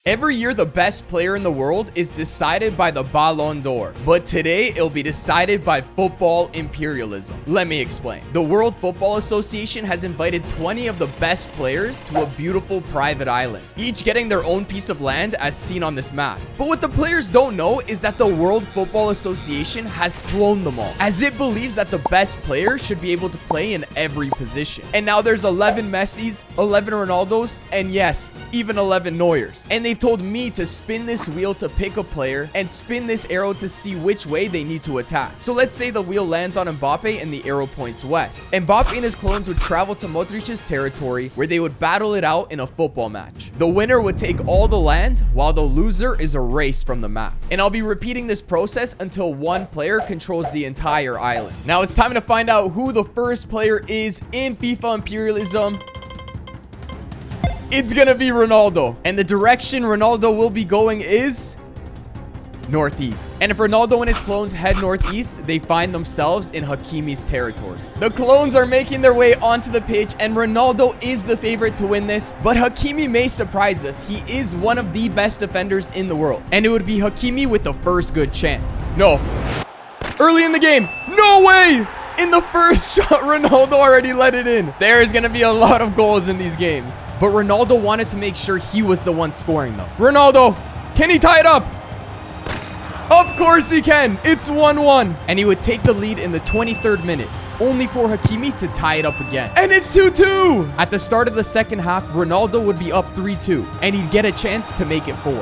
Every year, the best player in the world is decided by the Ballon d'Or, but today it'll be decided by football imperialism. Let me explain. The World Football Association has invited 20 of the best players to a beautiful private island, each getting their own piece of land as seen on this map. But what the players don't know is that the World Football Association has cloned them all, as it believes that the best player should be able to play in every position. And now there's 11 Messis, 11 Ronaldos, and yes, even 11 Neuers. And they've told me to spin this wheel to pick a player and spin this arrow to see which way they need to attack. So let's say the wheel lands on Mbappe and the arrow points west. Mbappe and his clones would travel to Modric's territory where they would battle it out in a football match. The winner would take all the land while the loser is erased from the map. And I'll be repeating this process until one player controls the entire island. Now it's time to find out who the first player is in FIFA Imperialism. It's gonna be Ronaldo. And the direction Ronaldo will be going is northeast. And if Ronaldo and his clones head northeast, they find themselves in Hakimi's territory. The clones are making their way onto the pitch, and Ronaldo is the favorite to win this, but Hakimi may surprise us. He is one of the best defenders in the world, and it would be Hakimi with the first good chance. No. Early in the game. No way! In the first shot, Ronaldo already let it in. There is going to be a lot of goals in these games. But Ronaldo wanted to make sure he was the one scoring, though. Ronaldo, can he tie it up? Of course he can. It's 1-1. And he would take the lead in the 23rd minute, only for Hakimi to tie it up again. And it's 2-2. At the start of the second half, Ronaldo would be up 3-2, and he'd get a chance to make it 4.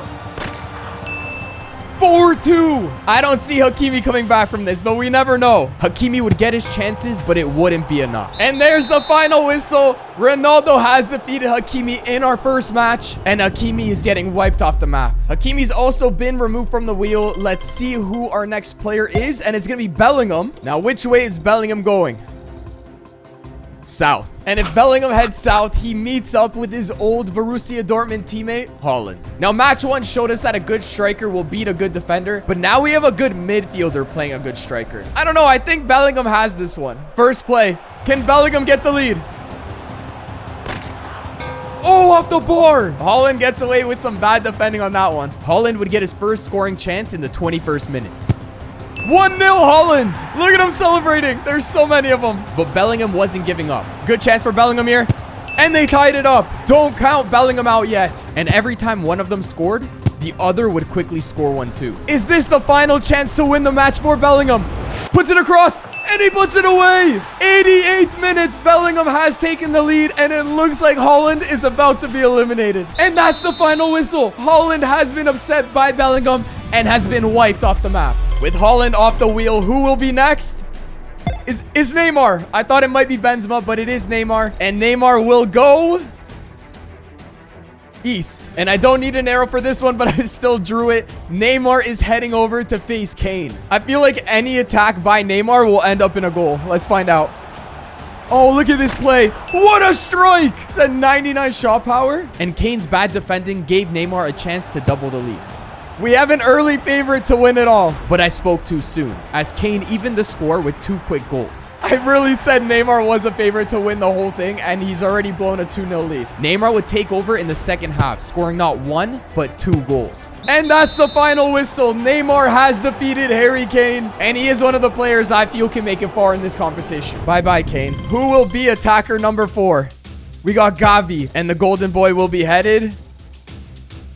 4-2. I don't see Hakimi coming back from this, but we never know. Hakimi would get his chances, but it wouldn't be enough. And there's the final whistle. Ronaldo has defeated Hakimi in our first match, and Hakimi is getting wiped off the map. Hakimi's also been removed from the wheel. Let's see who our next player is, and it's going to be Bellingham. Now, which way is Bellingham going? South. And if Bellingham heads south, he meets up with his old Borussia Dortmund teammate, Haaland. Now, match 1 showed us that a good striker will beat a good defender, but now we have a good midfielder playing a good striker. I don't know. I think Bellingham has this one. First play. Can Bellingham get the lead? Oh, off the bar. Haaland gets away with some bad defending on that one. Haaland would get his first scoring chance in the 21st minute. 1-0 Haaland. Look at him celebrating. There's so many of them. But Bellingham wasn't giving up. Good chance for Bellingham here. And they tied it up. Don't count Bellingham out yet. And every time one of them scored, the other would quickly score one too. Is this the final chance to win the match for Bellingham? Puts it across. And he puts it away. 88th minute. Bellingham has taken the lead. And it looks like Haaland is about to be eliminated. And that's the final whistle. Haaland has been upset by Bellingham and has been wiped off the map. With Haaland off the wheel, who will be next? Is Neymar. I thought it might be Benzema, but it is Neymar. And Neymar will go east. And I don't need an arrow for this one, but I still drew it. Neymar is heading over to face Kane. I feel like any attack by Neymar will end up in a goal. Let's find out. Oh, look at this play. What a strike. The 99 shot power. And Kane's bad defending gave Neymar a chance to double the lead. We have an early favorite to win it all, but I spoke too soon, as Kane evened the score with 2 quick goals. I really said Neymar was a favorite to win the whole thing, and he's already blown a 2-0 lead. Neymar would take over in the second half, scoring not 1, but 2 goals. And that's the final whistle. Neymar has defeated Harry Kane, and he is one of the players I feel can make it far in this competition. Bye-bye, Kane. Who will be attacker number 4? We got Gavi, and the golden boy will be headed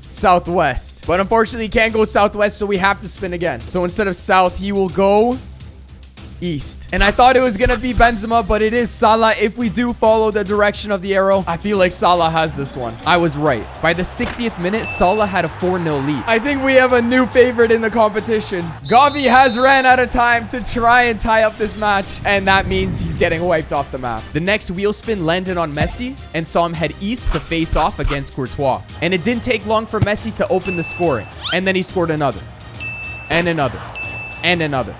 southwest. But unfortunately, he can't go southwest, so we have to spin again. So instead of south, he will go east. And I thought it was gonna be Benzema, but it is Salah. If we do follow the direction of the arrow, I feel like Salah has this one. I was right. By the 60th minute, Salah had a 4-0 lead. I think we have a new favorite in the competition. Gavi has ran out of time to try and tie up this match, and that means he's getting wiped off the map. The next wheel spin landed on Messi and saw him head east to face off against Courtois. And it didn't take long for Messi to open the scoring. And then he scored another. And another. And another.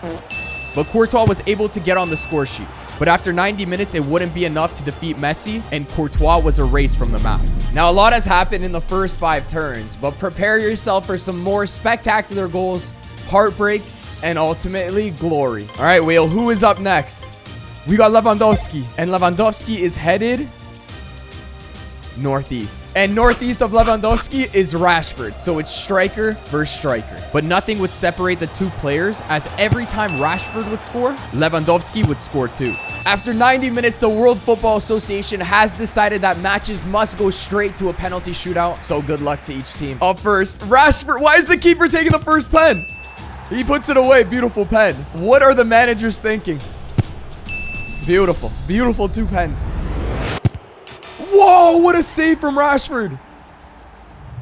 But Courtois was able to get on the score sheet. But after 90 minutes, it wouldn't be enough to defeat Messi, and Courtois was erased from the map. Now, a lot has happened in the first 5 turns, but prepare yourself for some more spectacular goals, heartbreak, and ultimately glory. All right, Whale, who is up next? We got Lewandowski, and Lewandowski is headed Northeast. And northeast of Lewandowski is Rashford. So it's striker versus striker. But nothing would separate the two players, as every time Rashford would score, Lewandowski would score too. After 90 minutes, the World Football Association has decided that matches must go straight to a penalty shootout. So good luck to each team. Up first, Rashford. Why is the keeper taking the first pen? He puts it away. Beautiful pen. What are the managers thinking? Beautiful. Beautiful 2 pens. Whoa, what a save from Rashford.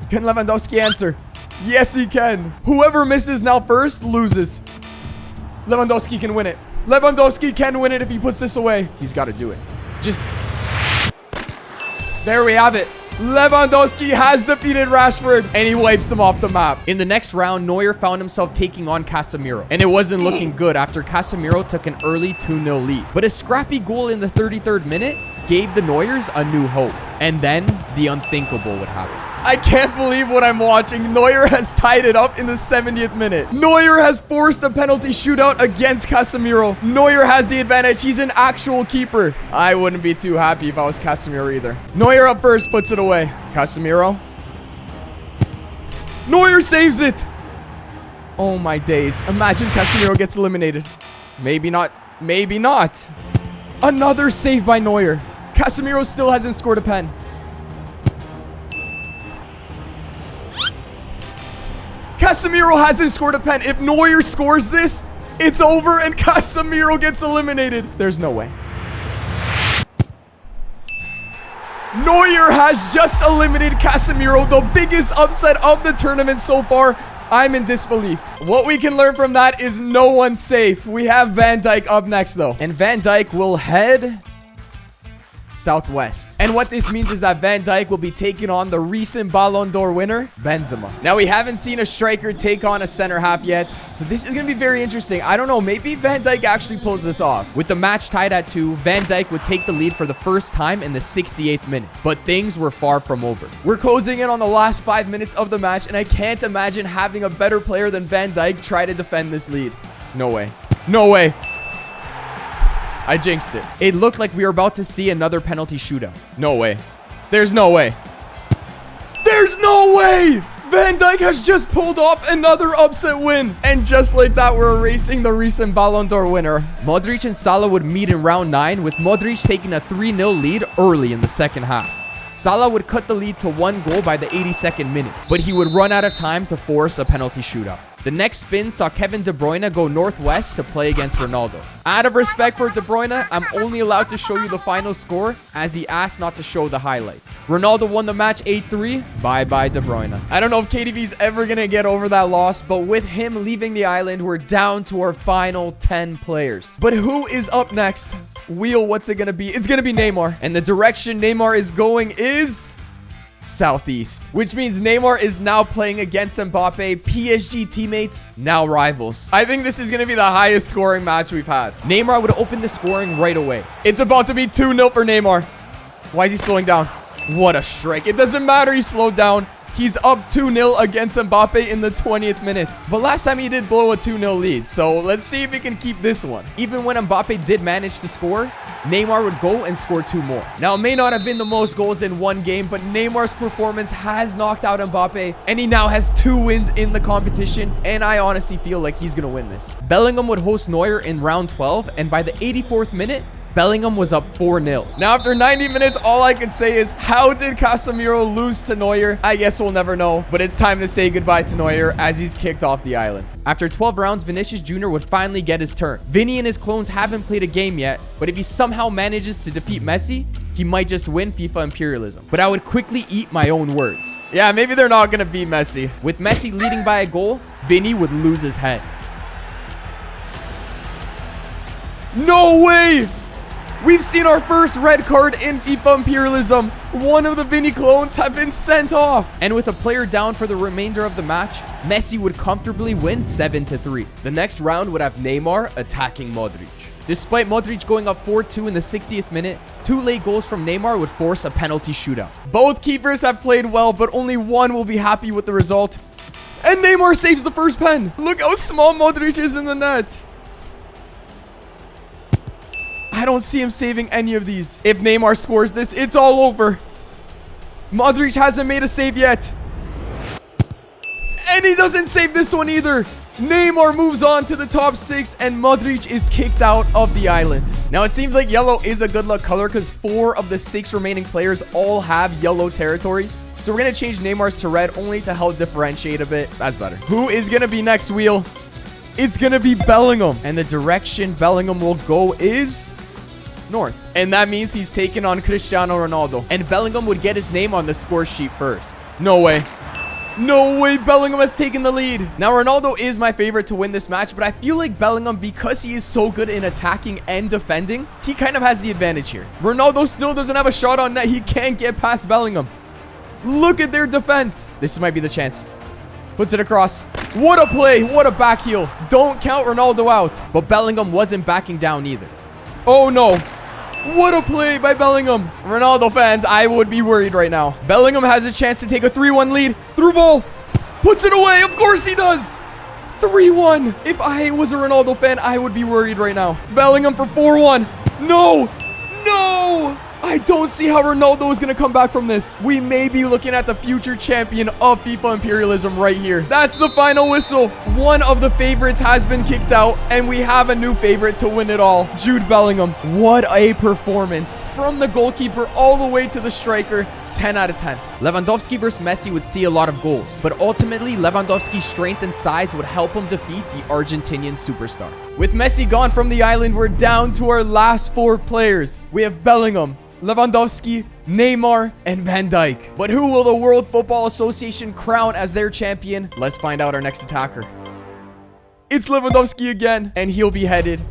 Can Lewandowski answer? Yes, he can. Whoever misses now first loses. Lewandowski can win it. Lewandowski can win it if he puts this away. He's got to do it. Just... There we have it. Lewandowski has defeated Rashford, and he wipes him off the map. In the next round, Neuer found himself taking on Casemiro, and it wasn't looking good after Casemiro took an early 2-0 lead. But a scrappy goal in the 33rd minute gave the Neuers a new hope. And then the unthinkable would happen. I can't believe what I'm watching. Neuer has tied it up in the 70th minute. Neuer has forced a penalty shootout against Casemiro. Neuer has the advantage. He's an actual keeper. I wouldn't be too happy if I was Casemiro either. Neuer up first, puts it away. Casemiro. Neuer saves it. Oh my days. Imagine Casemiro gets eliminated. Maybe not. Maybe not. Another save by Neuer. Casemiro still hasn't scored a pen. Casemiro hasn't scored a pen. If Neuer scores this, it's over and Casemiro gets eliminated. There's no way. Neuer has just eliminated Casemiro, the biggest upset of the tournament so far. I'm in disbelief. What we can learn from that is no one's safe. We have Van Dijk up next, though. And Van Dijk will head southwest. And what this means is that Van Dijk will be taking on the recent Ballon d'Or winner, Benzema. Now, we haven't seen a striker take on a center half yet, so this is going to be very interesting. I don't know, maybe Van Dijk actually pulls this off. With the match tied at 2, Van Dijk would take the lead for the first time in the 68th minute, but things were far from over. We're closing in on the last 5 minutes of the match, and I can't imagine having a better player than Van Dijk try to defend this lead. No way. No way. I jinxed it. It looked like we were about to see another penalty shootout. No way. There's no way. There's no way! Van Dijk has just pulled off another upset win. And just like that, we're erasing the recent Ballon d'Or winner. Modric and Salah would meet in round 9, with Modric taking a 3-0 lead early in the second half. Salah would cut the lead to 1 goal by the 82nd minute, but he would run out of time to force a penalty shootout. The next spin saw Kevin De Bruyne go northwest to play against Ronaldo. Out of respect for De Bruyne, I'm only allowed to show you the final score, as he asked not to show the highlights. Ronaldo won the match 8-3. Bye-bye De Bruyne. I don't know if KDB's ever going to get over that loss, but with him leaving the island, we're down to our final 10 players. But who is up next? Wheel, what's it going to be? It's going to be Neymar. And the direction Neymar is going is southeast, which means Neymar is now playing against Mbappe, PSG teammates, now rivals. I think this is going to be the highest scoring match we've had. Neymar would open the scoring right away. It's about to be 2-0 for Neymar. Why is he slowing down? What a strike. It doesn't matter, he slowed down. He's up 2-0 against Mbappe in the 20th minute. But last time he did blow a 2-0 lead, so let's see if he can keep this one. Even when Mbappe did manage to score, Neymar would go and score 2 more. Now, it may not have been the most goals in one game, but Neymar's performance has knocked out Mbappe, and he now has 2 wins in the competition, and I honestly feel like he's gonna win this. Bellingham would host Neuer in round 12, and by the 84th minute, Bellingham was up 4-0. Now, after 90 minutes, all I can say is, how did Casemiro lose to Neuer? I guess we'll never know, but it's time to say goodbye to Neuer as he's kicked off the island. After 12 rounds, Vinicius Jr. would finally get his turn. Vinny and his clones haven't played a game yet, but if he somehow manages to defeat Messi, he might just win FIFA Imperialism. But I would quickly eat my own words. Yeah, maybe they're not gonna beat Messi. With Messi leading by a goal, Vinny would lose his head. No way! We've seen our first red card in FIFA Imperialism. One of the Vinny clones have been sent off. And with a player down for the remainder of the match, Messi would comfortably win 7-3. The next round would have Neymar attacking Modric. Despite Modric going up 4-2 in the 60th minute, 2 late goals from Neymar would force a penalty shootout. Both keepers have played well, but only one will be happy with the result. And Neymar saves the first pen. Look how small Modric is in the net. I don't see him saving any of these. If Neymar scores this, it's all over. Modric hasn't made a save yet. And he doesn't save this one either. Neymar moves on to the top 6 and Modric is kicked out of the island. Now it seems like yellow is a good luck color because 4 of the 6 remaining players all have yellow territories. So we're going to change Neymar's to red only to help differentiate a bit. That's better. Who is going to be next, Wheel? It's going to be Bellingham. And the direction Bellingham will go is north. And that means he's taking on Cristiano Ronaldo. And Bellingham would get his name on the score sheet first. No way. No way, Bellingham has taken the lead. Now, Ronaldo is my favorite to win this match, but I feel like Bellingham, because he is so good in attacking and defending, he kind of has the advantage here. Ronaldo still doesn't have a shot on net. He can't get past Bellingham. Look at their defense. This might be the chance. Puts it across. What a play. What a back heel. Don't count Ronaldo out. But Bellingham wasn't backing down either. Oh, no. What a play by Bellingham. Ronaldo fans, I would be worried right now. Bellingham has a chance to take a 3-1 lead. Through ball. Puts it away. Of course he does. 3-1. If I was a Ronaldo fan, I would be worried right now. Bellingham for 4-1. No. No. I don't see how Ronaldo is going to come back from this. We may be looking at the future champion of FIFA Imperialism right here. That's the final whistle. One of the favorites has been kicked out, and we have a new favorite to win it all. Jude Bellingham. What a performance. From the goalkeeper all the way to the striker. 10 out of 10. Lewandowski versus Messi would see a lot of goals, but ultimately Lewandowski's strength and size would help him defeat the Argentinian superstar. With Messi gone from the island, we're down to our last 4 players. We have Bellingham, Lewandowski, Neymar, and Van Dijk. But who will the World Football Association crown as their champion? Let's find out our next attacker. It's Lewandowski again, and he'll be headed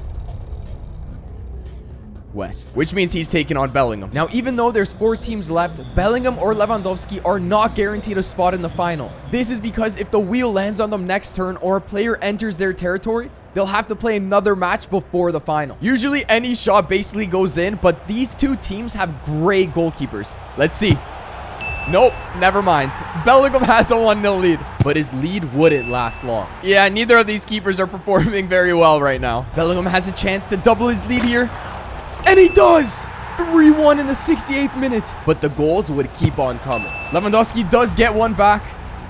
west, which means he's taking on Bellingham. Now, even though there's 4 teams left, Bellingham or Lewandowski are not guaranteed a spot in the final. This is because if the wheel lands on them next turn or a player enters their territory, they'll have to play another match before the final. Usually any shot basically goes in, but these 2 teams have great goalkeepers. Let's see. Nope, never mind. Bellingham has a 1-0 lead, but his lead wouldn't last long. Yeah, neither of these keepers are performing very well right now. Bellingham has a chance to double his lead here. And he does! 3-1 in the 68th minute. But the goals would keep on coming. Lewandowski does get one back.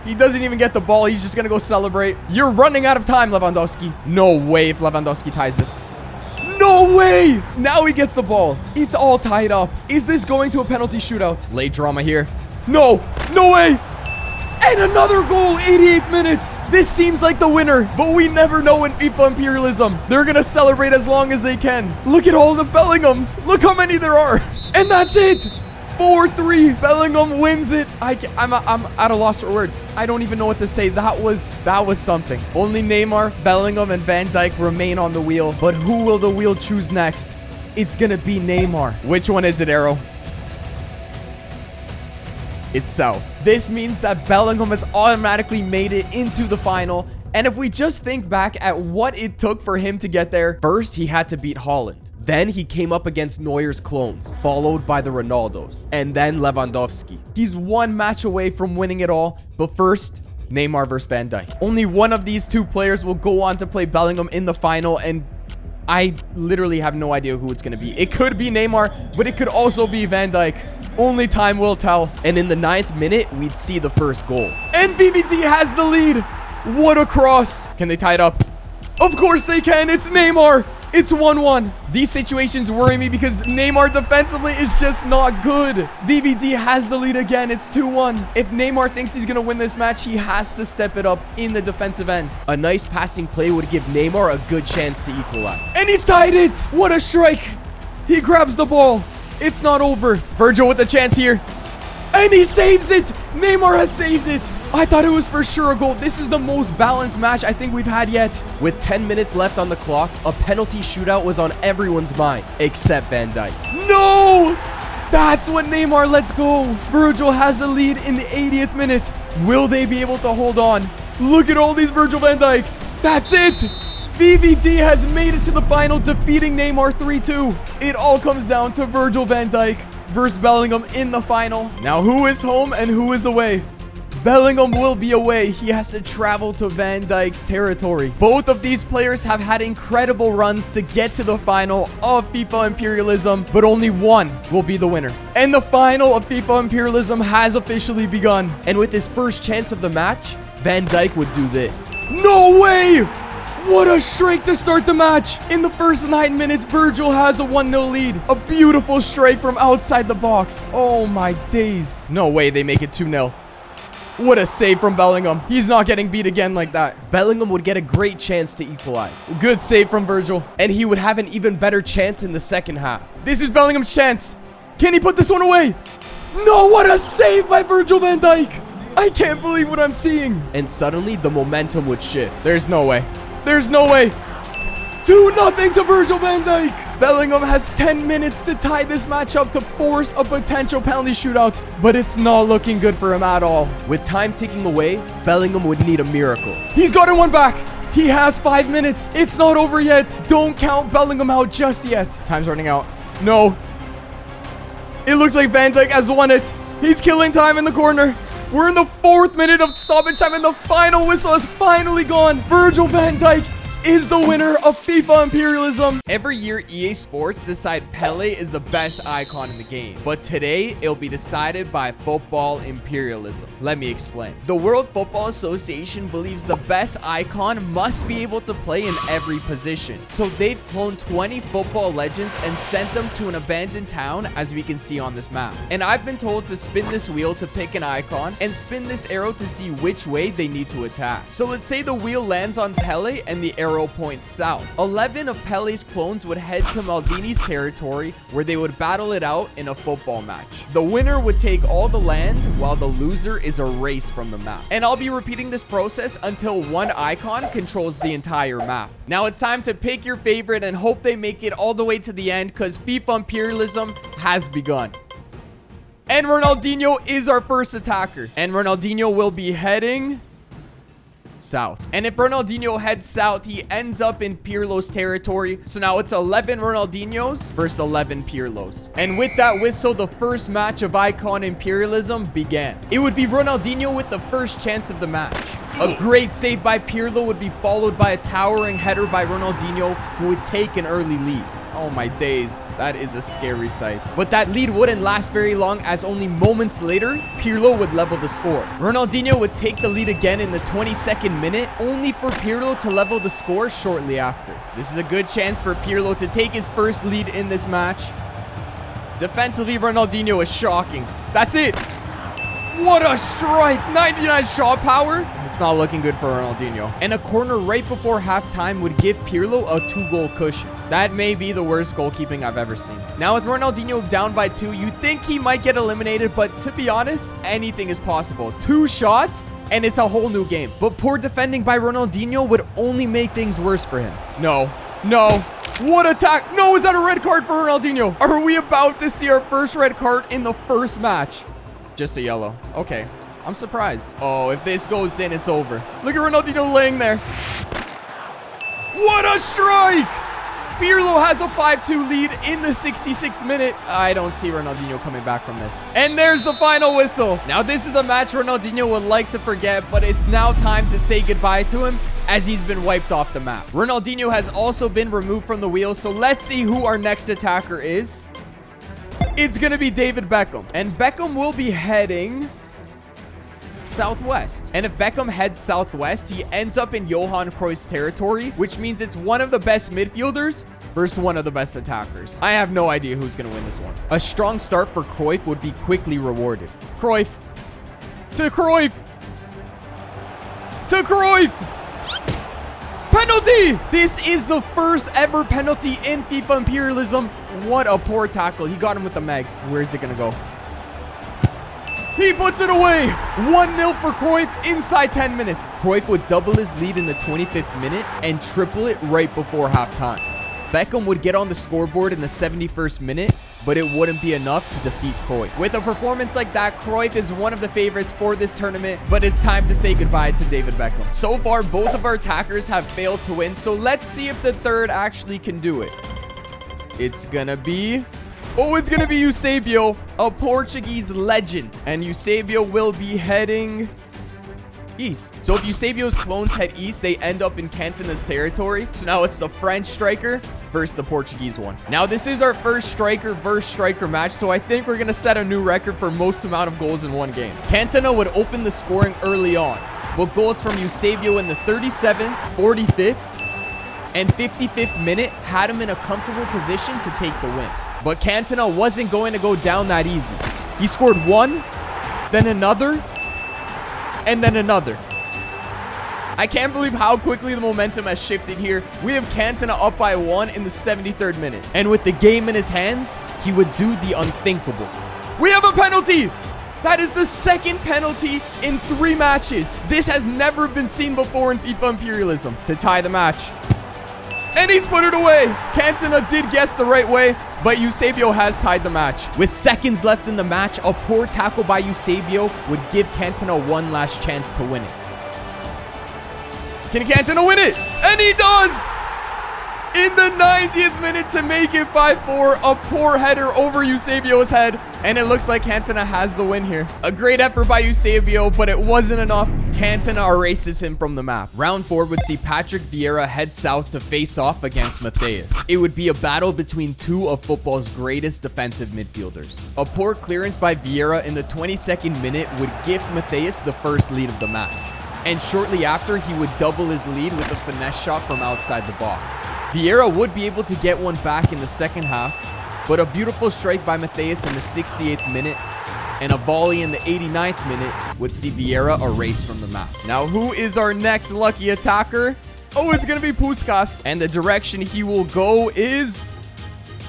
He doesn't even get the ball. He's just going to go celebrate. You're running out of time, Lewandowski. No way if Lewandowski ties this. No way! Now he gets the ball. It's all tied up. Is this going to a penalty shootout? Late drama here. No! No way! And another goal, 88th minute. This seems like the winner, but we never know in FIFA Imperialism. They're going to celebrate as long as they can. Look at all the Bellinghams. Look how many there are. And that's it. 4-3. Bellingham wins it. I'm at a loss for words. I don't even know what to say. That was something. Only Neymar, Bellingham, and Van Dijk remain on the wheel. But who will the wheel choose next? It's going to be Neymar. Which one is it, Arrow? It's south. This means that Bellingham has automatically made it into the final. And if we just think back at what it took for him to get there, first he had to beat Haaland. Then he came up against Neuer's clones, followed by the Ronaldos, and then Lewandowski. He's 1 match away from winning it all, but first, Neymar versus Van Dijk. Only one of these 2 players will go on to play Bellingham in the final, and I literally have no idea who it's going to be. It could be Neymar, but it could also be Van Dijk. Only time will tell. And in the 9th minute, we'd see the first goal. And VVD has the lead. What a cross. Can they tie it up? Of course they can. It's Neymar. It's 1-1. These situations worry me because Neymar defensively is just not good. VVD has the lead again. It's 2-1. If Neymar thinks he's going to win this match, he has to step it up in the defensive end. A nice passing play would give Neymar a good chance to equalize. And he's tied it. What a strike. He grabs the ball. It's not over. Virgil with a chance here. And he saves it. Neymar has saved it. I thought it was for sure a goal. This is the most balanced match I think we've had yet. With 10 minutes left on the clock, a penalty shootout was on everyone's mind, except Van Dijk. No! That's what Neymar lets go. Virgil has a lead in the 80th minute. Will they be able to hold on? Look at all these Virgil van Dijks. That's it. VVD has made it to the final, defeating Neymar 3-2. It all comes down to Virgil van Dijk versus Bellingham in the final. Now, who is home and who is away? Bellingham will be away. He has to travel to Van Dijk's territory. Both of these players have had incredible runs to get to the final of FIFA Imperialism, but only one will be the winner. And the final of FIFA Imperialism has officially begun. And with his first chance of the match, Van Dijk would do this. No way! What a strike to start the match. In the first 9 minutes, Virgil has a 1-0 lead. A beautiful strike from outside the box. Oh my days. No way they make it 2-0. What a save from Bellingham. He's not getting beat again like that. Bellingham would get a great chance to equalize. Good save from Virgil. And he would have an even better chance in the second half. This is Bellingham's chance. Can he put this one away? No, what a save by Virgil van Dijk. I can't believe what I'm seeing. And suddenly the momentum would shift. There's no way. There's no way. 2-0 to Virgil van Dijk. Bellingham has 10 minutes to tie this match up to force a potential penalty shootout, but it's not looking good for him at all. With time ticking away, Bellingham would need a miracle. He's gotten one back. He has 5 minutes. It's not over yet. Don't count Bellingham out just yet. Time's running out. No. It looks like Van Dijk has won it. He's killing time in the corner. We're in the 4th minute of stoppage time and the final whistle has finally gone. Virgil van Dijk is the winner of FIFA Imperialism. Every year, EA Sports decide Pele is the best icon in the game. But today, it'll be decided by Football Imperialism. Let me explain. The World Football Association believes the best icon must be able to play in every position. So they've cloned 20 football legends and sent them to an abandoned town, as we can see on this map. And I've been told to spin this wheel to pick an icon and spin this arrow to see which way they need to attack. So let's say the wheel lands on Pele and the arrow points south. 11 of Pele's clones would head to Maldini's territory where they would battle it out in a football match. The winner would take all the land while the loser is erased from the map. And I'll be repeating this process until one icon controls the entire map. Now it's time to pick your favorite and hope they make it all the way to the end because FIFA Imperialism has begun. And Ronaldinho is our first attacker. And Ronaldinho will be heading south. And if Ronaldinho heads south, he ends up in Pirlo's territory. So now it's 11 Ronaldinhos versus 11 Pirlos. And with that whistle, the first match of Icon Imperialism began. It would be Ronaldinho with the first chance of the match. A great save by Pirlo would be followed by a towering header by Ronaldinho, who would take an early lead. Oh my days, that is a scary sight. But that lead wouldn't last very long, as only moments later, Pirlo would level the score. Ronaldinho would take the lead again in the 22nd minute, only for Pirlo to level the score shortly after. This is a good chance for Pirlo to take his first lead in this match. Defensively, Ronaldinho is shocking. That's it. What a strike! 99 shot power. It's not looking good for Ronaldinho. And a corner right before halftime would give Pirlo a 2-goal cushion. That may be the worst goalkeeping I've ever seen. Now with Ronaldinho down by 2, you think he might get eliminated, but to be honest, anything is possible. 2 shots and it's a whole new game. But poor defending by Ronaldinho would only make things worse for him. No. No. What attack? No, is that a red card for Ronaldinho? Are we about to see our first red card in the first match? Just a yellow. Okay. I'm surprised. Oh, if this goes in, it's over. Look at Ronaldinho laying there. What a strike! Pirlo has a 5-2 lead in the 66th minute. I don't see Ronaldinho coming back from this. And there's the final whistle. Now, this is a match Ronaldinho would like to forget, but it's now time to say goodbye to him as he's been wiped off the map. Ronaldinho has also been removed from the wheel, so let's see who our next attacker is. It's going to be David Beckham. And Beckham will be heading southwest. And if Beckham heads southwest, he ends up in Johan Cruyff's territory, which means it's one of the best midfielders versus one of the best attackers. I have no idea who's going to win this one. A strong start for Cruyff would be quickly rewarded. Cruyff. To Cruyff. To Cruyff. Penalty! This is the first ever penalty in FIFA Imperialism. What a poor tackle. He got him with the mag. Where's it going to go? He puts it away. 1-0 for Cruyff inside 10 minutes. Cruyff would double his lead in the 25th minute and triple it right before halftime. Beckham would get on the scoreboard in the 71st minute, but it wouldn't be enough to defeat Cruyff. With a performance like that, Cruyff is one of the favorites for this tournament, but it's time to say goodbye to David Beckham. So far, both of our attackers have failed to win, so let's see if the third actually can do it. It's gonna be... Oh, it's gonna be Eusebio, a Portuguese legend. And Eusebio will be heading east. So if Eusebio's clones head east, they end up in Cantona's territory. So now it's the French striker versus the Portuguese one. Now this is our first striker versus striker match, so I think we're going to set a new record for most amount of goals in one game. Cantona would open the scoring early on, but goals from Eusebio in the 37th, 45th, and 55th minute had him in a comfortable position to take the win. But Cantona wasn't going to go down that easy. He scored one, then another, and then another. I can't believe how quickly the momentum has shifted here. We have Cantona up by 1 in the 73rd minute. And with the game in his hands, he would do the unthinkable. We have a penalty! That is the second penalty in 3 matches. This has never been seen before in FIFA Imperialism. To tie the match. And he's put it away. Cantona did guess the right way, but Eusebio has tied the match. With seconds left in the match, a poor tackle by Eusebio would give Cantona one last chance to win it. Can Cantona win it? And he does! In the 90th minute to make it 5-4, a poor header over Eusebio's head, and it looks like Cantona has the win here. A great effort by Eusebio, but it wasn't enough. Cantona erases him from the map. Round 4 would see Patrick Vieira head south to face off against Matheus. It would be a battle between 2 of football's greatest defensive midfielders. A poor clearance by Vieira in the 22nd minute would gift Matheus the first lead of the match. And shortly after, he would double his lead with a finesse shot from outside the box. Vieira would be able to get one back in the second half, but a beautiful strike by Matheus in the 68th minute and a volley in the 89th minute would see Vieira erased from the map. Now, who is our next lucky attacker? Oh, it's going to be Puskás. And the direction he will go is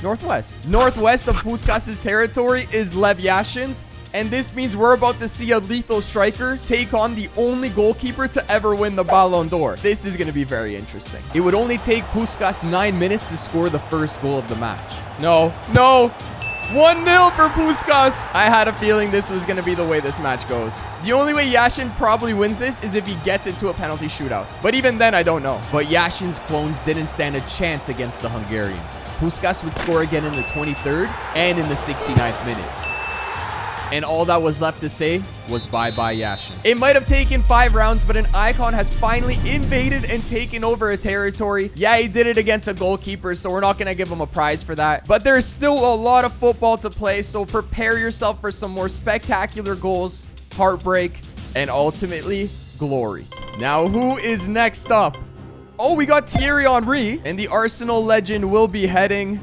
northwest. Northwest of Puskás' territory is Lev Yashin's. And this means we're about to see a lethal striker take on the only goalkeeper to ever win the Ballon d'Or. This is going to be very interesting. It would only take Puskás 9 minutes to score the first goal of the match. No. 1-0 for Puskás. I had a feeling this was going to be the way this match goes. The only way Yashin probably wins this is if he gets it to a penalty shootout. But even then, I don't know. But Yashin's clones didn't stand a chance against the Hungarian. Puskás would score again in the 23rd and in the 69th minute. And all that was left to say was bye-bye Yashin. It might have taken 5 rounds, but an icon has finally invaded and taken over a territory. Yeah, he did it against a goalkeeper, so we're not going to give him a prize for that. But there's still a lot of football to play, so prepare yourself for some more spectacular goals, heartbreak, and ultimately, glory. Now, who is next up? Oh, we got Thierry Henry, and the Arsenal legend will be heading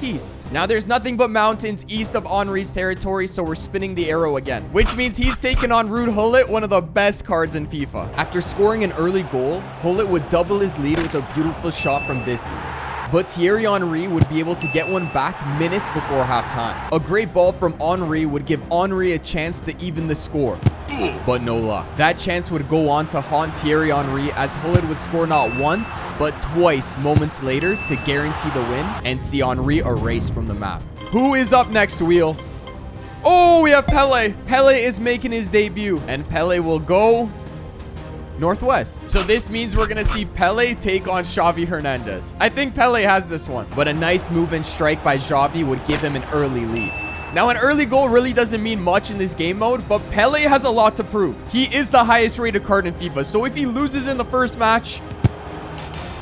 east. Now there's nothing but mountains east of Henry's territory, so we're spinning the arrow again, which means he's taking on Ruud Gullit, one of the best cards in FIFA. After scoring an early goal, Gullit would double his lead with a beautiful shot from distance. But Thierry Henry would be able to get one back minutes before halftime. A great ball from Henry would give Henry a chance to even the score. But no luck. That chance would go on to haunt Thierry Henry as Gullit would score not once, but twice moments later to guarantee the win and see Henry erased from the map. Who is up next, Wheel? Oh, we have Pele. Pele is making his debut, and Pele will go northwest. So this means we're going to see Pele take on Xavi Hernandez. I think Pele has this one, but a nice move and strike by Xavi would give him an early lead. Now, an early goal really doesn't mean much in this game mode, but Pele has a lot to prove. He is the highest rated card in FIFA, so if he loses in the first match...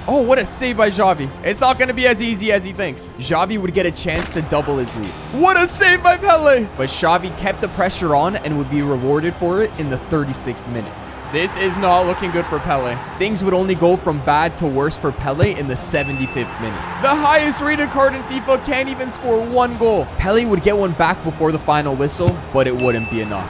Oh, what a save by Xavi. It's not going to be as easy as he thinks. Xavi would get a chance to double his lead. What a save by Pele! But Xavi kept the pressure on and would be rewarded for it in the 36th minute. This is not looking good for Pele. Things would only go from bad to worse for Pele in the 75th minute. The highest rated card in FIFA can't even score 1 goal. Pele would get one back before the final whistle, but it wouldn't be enough.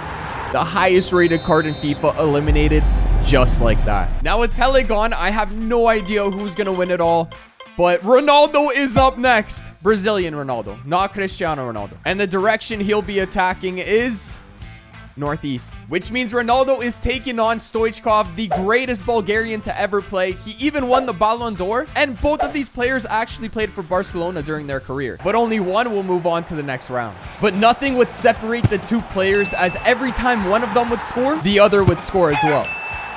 The highest rated card in FIFA eliminated just like that. Now with Pele gone, I have no idea who's going to win it all. But Ronaldo is up next. Brazilian Ronaldo, not Cristiano Ronaldo. And the direction he'll be attacking is northeast, which means Ronaldo is taking on Stoichkov, the greatest Bulgarian to ever play. He even won the Ballon d'Or, and both of these players actually played for Barcelona during their career, but only one will move on to the next round. But nothing would separate the two players, as every time one of them would score, the other would score as well.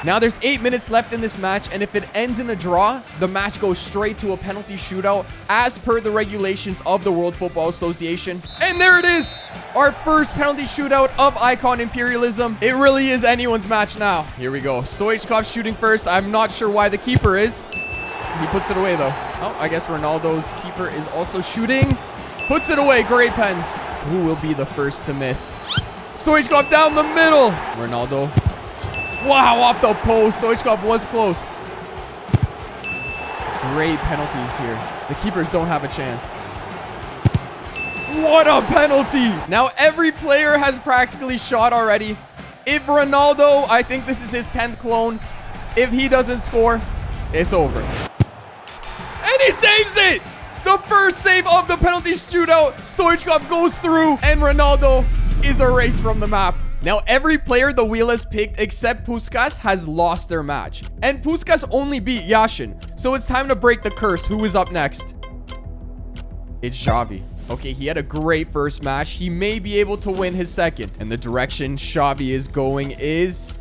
Now there's 8 minutes left in this match, and if it ends in a draw, the match goes straight to a penalty shootout as per the regulations of the World Football Association. And there it is, our first penalty shootout of Icon Imperialism. It really is anyone's match now. Here we go. Stoichkov shooting first. I'm not sure why the keeper is. He puts it away though. Oh, I guess Ronaldo's keeper is also shooting. Puts it away. Great pens. Who will be the first to miss? Stoichkov down the middle. Ronaldo. Wow, off the post. Stoichkov was close. Great penalties here. The keepers don't have a chance. What a penalty. Now every player has practically shot already. If Ronaldo, I think this is his 10th clone. If he doesn't score, it's over. And he saves it. The first save of the penalty shootout. Stoichkov goes through and Ronaldo is erased from the map. Now, every player the wheel has picked except Puskás has lost their match. And Puskás only beat Yashin. So it's time to break the curse. Who is up next? It's Xavi. Okay, he had a great first match. He may be able to win his second. And the direction Xavi is going is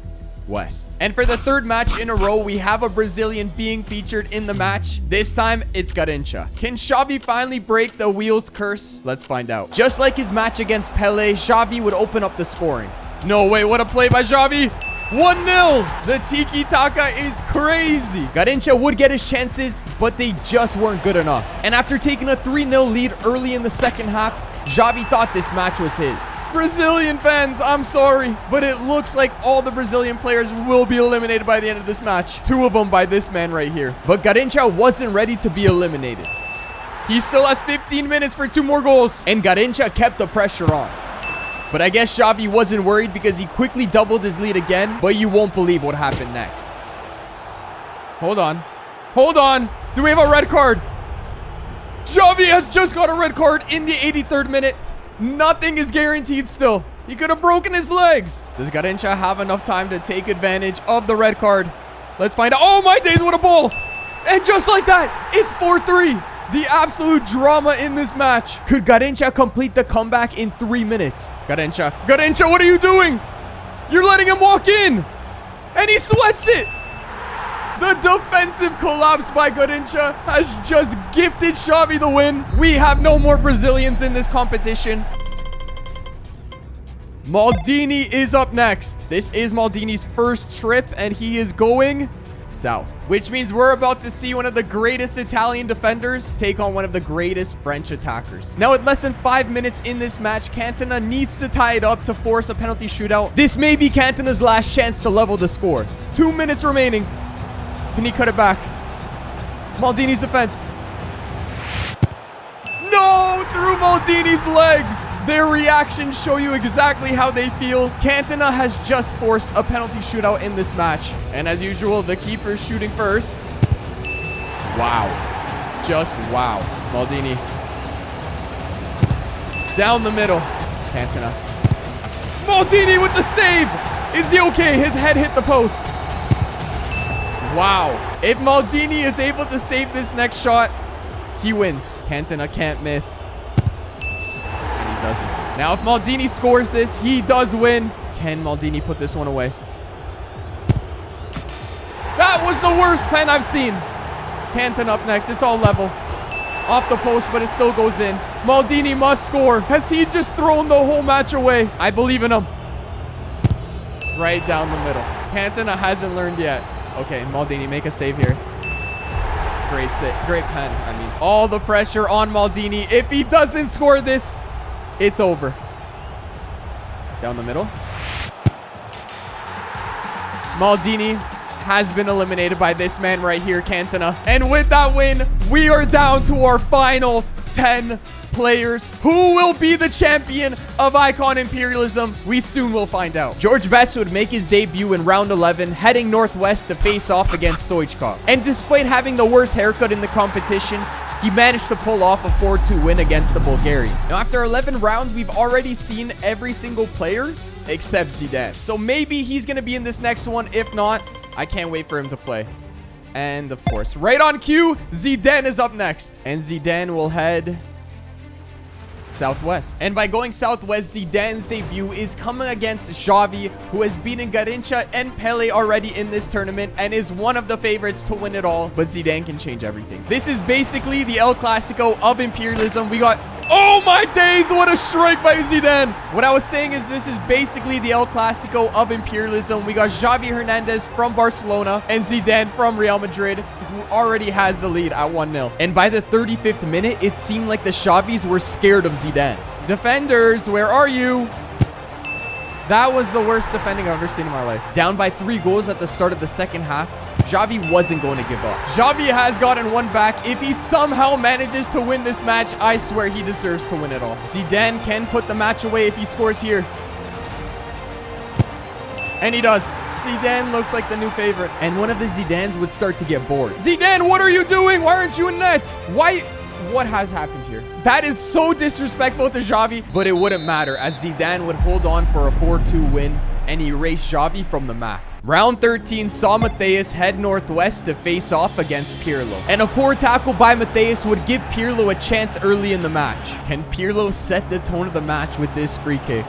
west. And for the third match in a row, we have a Brazilian being featured in the match. This time, it's Garrincha. Can Xavi finally break the wheel's curse? Let's find out. Just like his match against Pelé, Xavi would open up the scoring. No way, what a play by Xavi. 1-0. The tiki-taka is crazy. Garrincha would get his chances, but they just weren't good enough. And after taking a 3-0 lead early in the second half, Xavi thought this match was his. Brazilian fans, I'm sorry, but it looks like all the Brazilian players will be eliminated by the end of this match. 2 of them by this man right here. But Garrincha wasn't ready to be eliminated. He still has 15 minutes for 2 more goals. And Garrincha kept the pressure on. But I guess Xavi wasn't worried because he quickly doubled his lead again. But you won't believe what happened next. Hold on. Hold on. Do we have a red card? Xavi has just got a red card in the 83rd minute. Nothing is guaranteed still. He could have broken his legs. Does Garrincha have enough time to take advantage of the red card? Let's find out. Oh my days, what a ball. And just like that, it's 4-3. The absolute drama in this match. Could Garrincha complete the comeback in 3 minutes? Garrincha. Garrincha, what are you doing? You're letting him walk in. And he sweats it. The defensive collapse by Garrincha has just gifted Xavi the win. We have no more Brazilians in this competition. Maldini is up next. This is Maldini's first trip, and he is going south. Which means we're about to see one of the greatest Italian defenders take on one of the greatest French attackers. Now, with less than 5 minutes in this match, Cantona needs to tie it up to force a penalty shootout. This may be Cantona's last chance to level the score. 2 minutes remaining. Can he cut it back? Maldini's defense. No! Through Maldini's legs. Their reactions show you exactly how they feel. Cantona has just forced a penalty shootout in this match. And as usual, the keeper's shooting first. Wow. Just wow. Maldini. Down the middle. Cantona. Maldini with the save. Is he okay? His head hit the post. Wow. If Maldini is able to save this next shot, he wins. Cantona can't miss. And he doesn't. Now, if Maldini scores this, he does win. Can Maldini put this one away? That was the worst pen I've seen. Cantona up next. It's all level. Off the post, but it still goes in. Maldini must score. Has he just thrown the whole match away? I believe in him. Right down the middle. Cantona hasn't learned yet. Okay, Maldini, make a save here. Great save. Great pen. I mean, all the pressure on Maldini. If he doesn't score this, it's over. Down the middle. Maldini has been eliminated by this man right here, Cantona. And with that win, we are down to our final 10 players. Who will be the champion of Icon Imperialism? We soon will find out. George Best would make his debut in round 11, heading northwest to face off against Stoichkov. And despite having the worst haircut in the competition, he managed to pull off a 4-2 win against the Bulgarian. Now, after 11 rounds, we've already seen every single player except Zidane. So maybe he's going to be in this next one. If not, I can't wait for him to play. And of course, right on cue, Zidane is up next. And Zidane will head southwest. And by going southwest, Zidane's debut is coming against Xavi, who has beaten Garrincha and Pele already in this tournament and is one of the favorites to win it all. But Zidane can change everything. This is basically the El Clasico of Imperialism. We got... Oh my days, what a strike by Zidane. What I was saying is this is basically the El Clasico of Imperialism. We got Xavi Hernandez from Barcelona and Zidane from Real Madrid, who already has the lead at 1-0. And by the 35th minute, it seemed like the Xavis were scared of Zidane. Defenders, where are you? That was the worst defending I've ever seen in my life. Down by 3 goals at the start of the second half, Xavi wasn't going to give up. Xavi has gotten one back. If he somehow manages to win this match, I swear he deserves to win it all. Zidane can put the match away if he scores here. And he does. Zidane looks like the new favorite. And one of the Zidanes would start to get bored. Zidane, what are you doing? Why aren't you in net? Why? What has happened here? That is so disrespectful to Xavi, but it wouldn't matter as Zidane would hold on for a 4-2 win and erase Xavi from the map. Round 13 saw Matheus head northwest to face off against Pirlo. And a poor tackle by Matheus would give Pirlo a chance early in the match. Can Pirlo set the tone of the match with this free kick?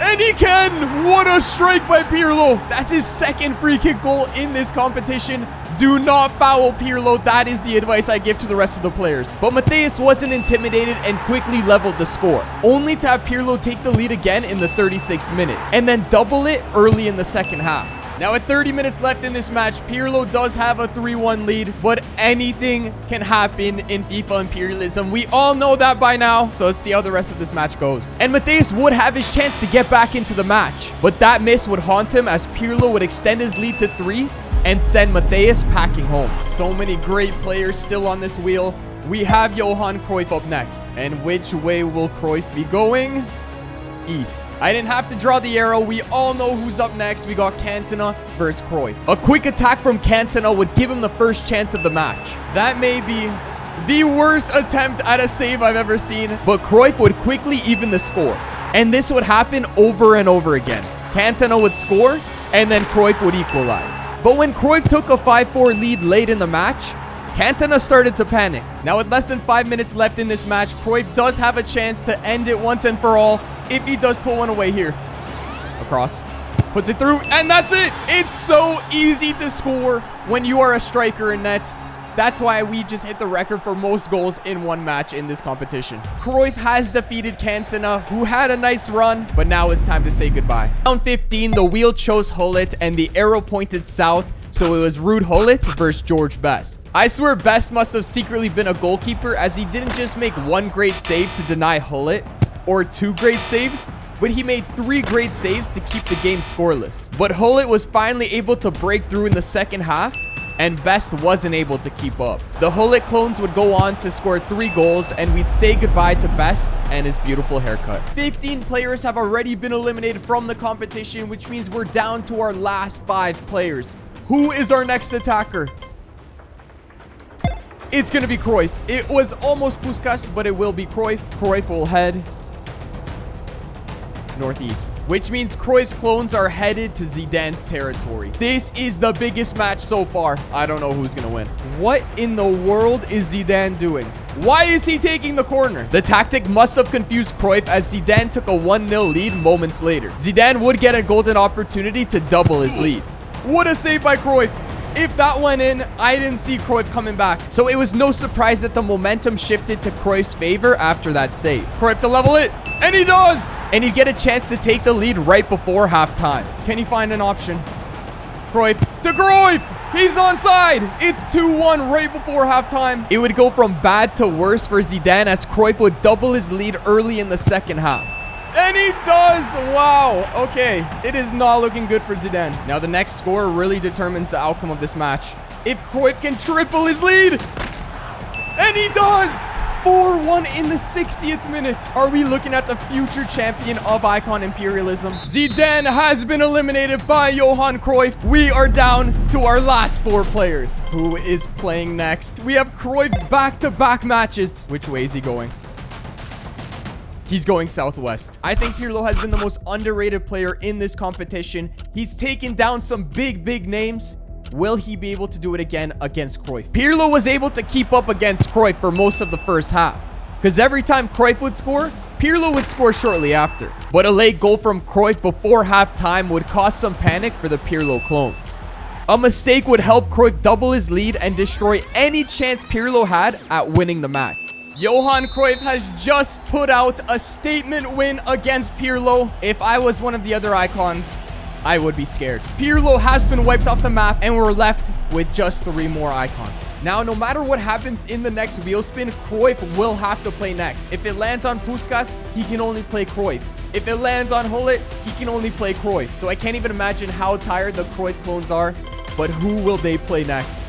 And he can! What a strike by Pirlo! That's his second free kick goal in this competition. Do not foul Pirlo. That is the advice I give to the rest of the players. But Matheus wasn't intimidated and quickly leveled the score, only to have Pirlo take the lead again in the 36th minute and then double it early in the second half. Now, at 30 minutes left in this match, Pirlo does have a 3-1 lead, but anything can happen in FIFA Imperialism. We all know that by now, so let's see how the rest of this match goes. And Matheus would have his chance to get back into the match, but that miss would haunt him as Pirlo would extend his lead to 3 and send Matheus packing home. So many great players still on this wheel. We have Johan Cruyff up next. And which way will Cruyff be going? East. I didn't have to draw the arrow. We all know who's up next. We got Cantona versus Cruyff. A quick attack from Cantona would give him the first chance of the match. That may be the worst attempt at a save I've ever seen, but Cruyff would quickly even the score. And this would happen over and over again. Cantona would score, and then Cruyff would equalize. But when Cruyff took a 5-4 lead late in the match, Cantona started to panic. Now, with less than 5 minutes left in this match, Cruyff does have a chance to end it once and for all if he does pull one away here. Across. Puts it through, and that's it. It's so easy to score when you are a striker in net. That's why we just hit the record for most goals in one match in this competition. Cruyff has defeated Cantona, who had a nice run, but now it's time to say goodbye. Round 15, the wheel chose Hullet, and the arrow pointed south, so it was Ruud Hullet versus George Best. I swear Best must have secretly been a goalkeeper, as he didn't just make one great save to deny Hullet, or 2 great saves, but he made 3 great saves to keep the game scoreless. But Hullet was finally able to break through in the second half, and Best wasn't able to keep up. The Hullet clones would go on to score 3 goals, and we'd say goodbye to Best and his beautiful haircut. 15 players have already been eliminated from the competition, which means we're down to our last 5 players. Who is our next attacker? It's gonna be Cruyff. It was almost Puskas, but it will be Cruyff. Cruyff will head northeast, which means Cruyff's clones are headed to Zidane's territory. This is the biggest match so far. I don't know who's gonna win. What in the world is Zidane doing? Why is he taking the corner? The tactic must have confused Cruyff as Zidane took a 1-0 lead moments later. Zidane would get a golden opportunity to double his lead. What a save by Cruyff. If that went in, I didn't see Cruyff coming back. So it was no surprise that the momentum shifted to Cruyff's favor after that save. Cruyff to level it. And he does! And he'd get a chance to take the lead right before halftime. Can he find an option? Cruyff to Cruyff! He's onside! It's 2-1 right before halftime. It would go from bad to worse for Zidane as Cruyff would double his lead early in the second half. And he does! Wow. Okay. It is not looking good for Zidane. Now, the next score really determines the outcome of this match. If Cruyff can triple his lead! And he does! 4-1 in the 60th minute. Are we looking at the future champion of Icon Imperialism? Zidane has been eliminated by Johan Cruyff. We are down to our last 4 players. Who is playing next? We have Cruyff back-to-back matches. Which way is he going? He's going southwest. I think Pirlo has been the most underrated player in this competition. He's taken down some big names. Will he be able to do it again against Cruyff? Pirlo was able to keep up against Cruyff for most of the first half. because every time Cruyff would score, Pirlo would score shortly after. But a late goal from Cruyff before halftime would cause some panic for the Pirlo clones. A mistake would help Cruyff double his lead and destroy any chance Pirlo had at winning the match. Johan Cruyff has just put out a statement win against Pirlo. If I was one of the other icons, I would be scared. Pirlo has been wiped off the map and we're left with just 3 more icons. Now, no matter what happens in the next wheel spin, Cruyff will have to play next. If it lands on Puskás, he can only play Cruyff. If it lands on Hullet, he can only play Cruyff. So I can't even imagine how tired the Cruyff clones are. But who will they play next?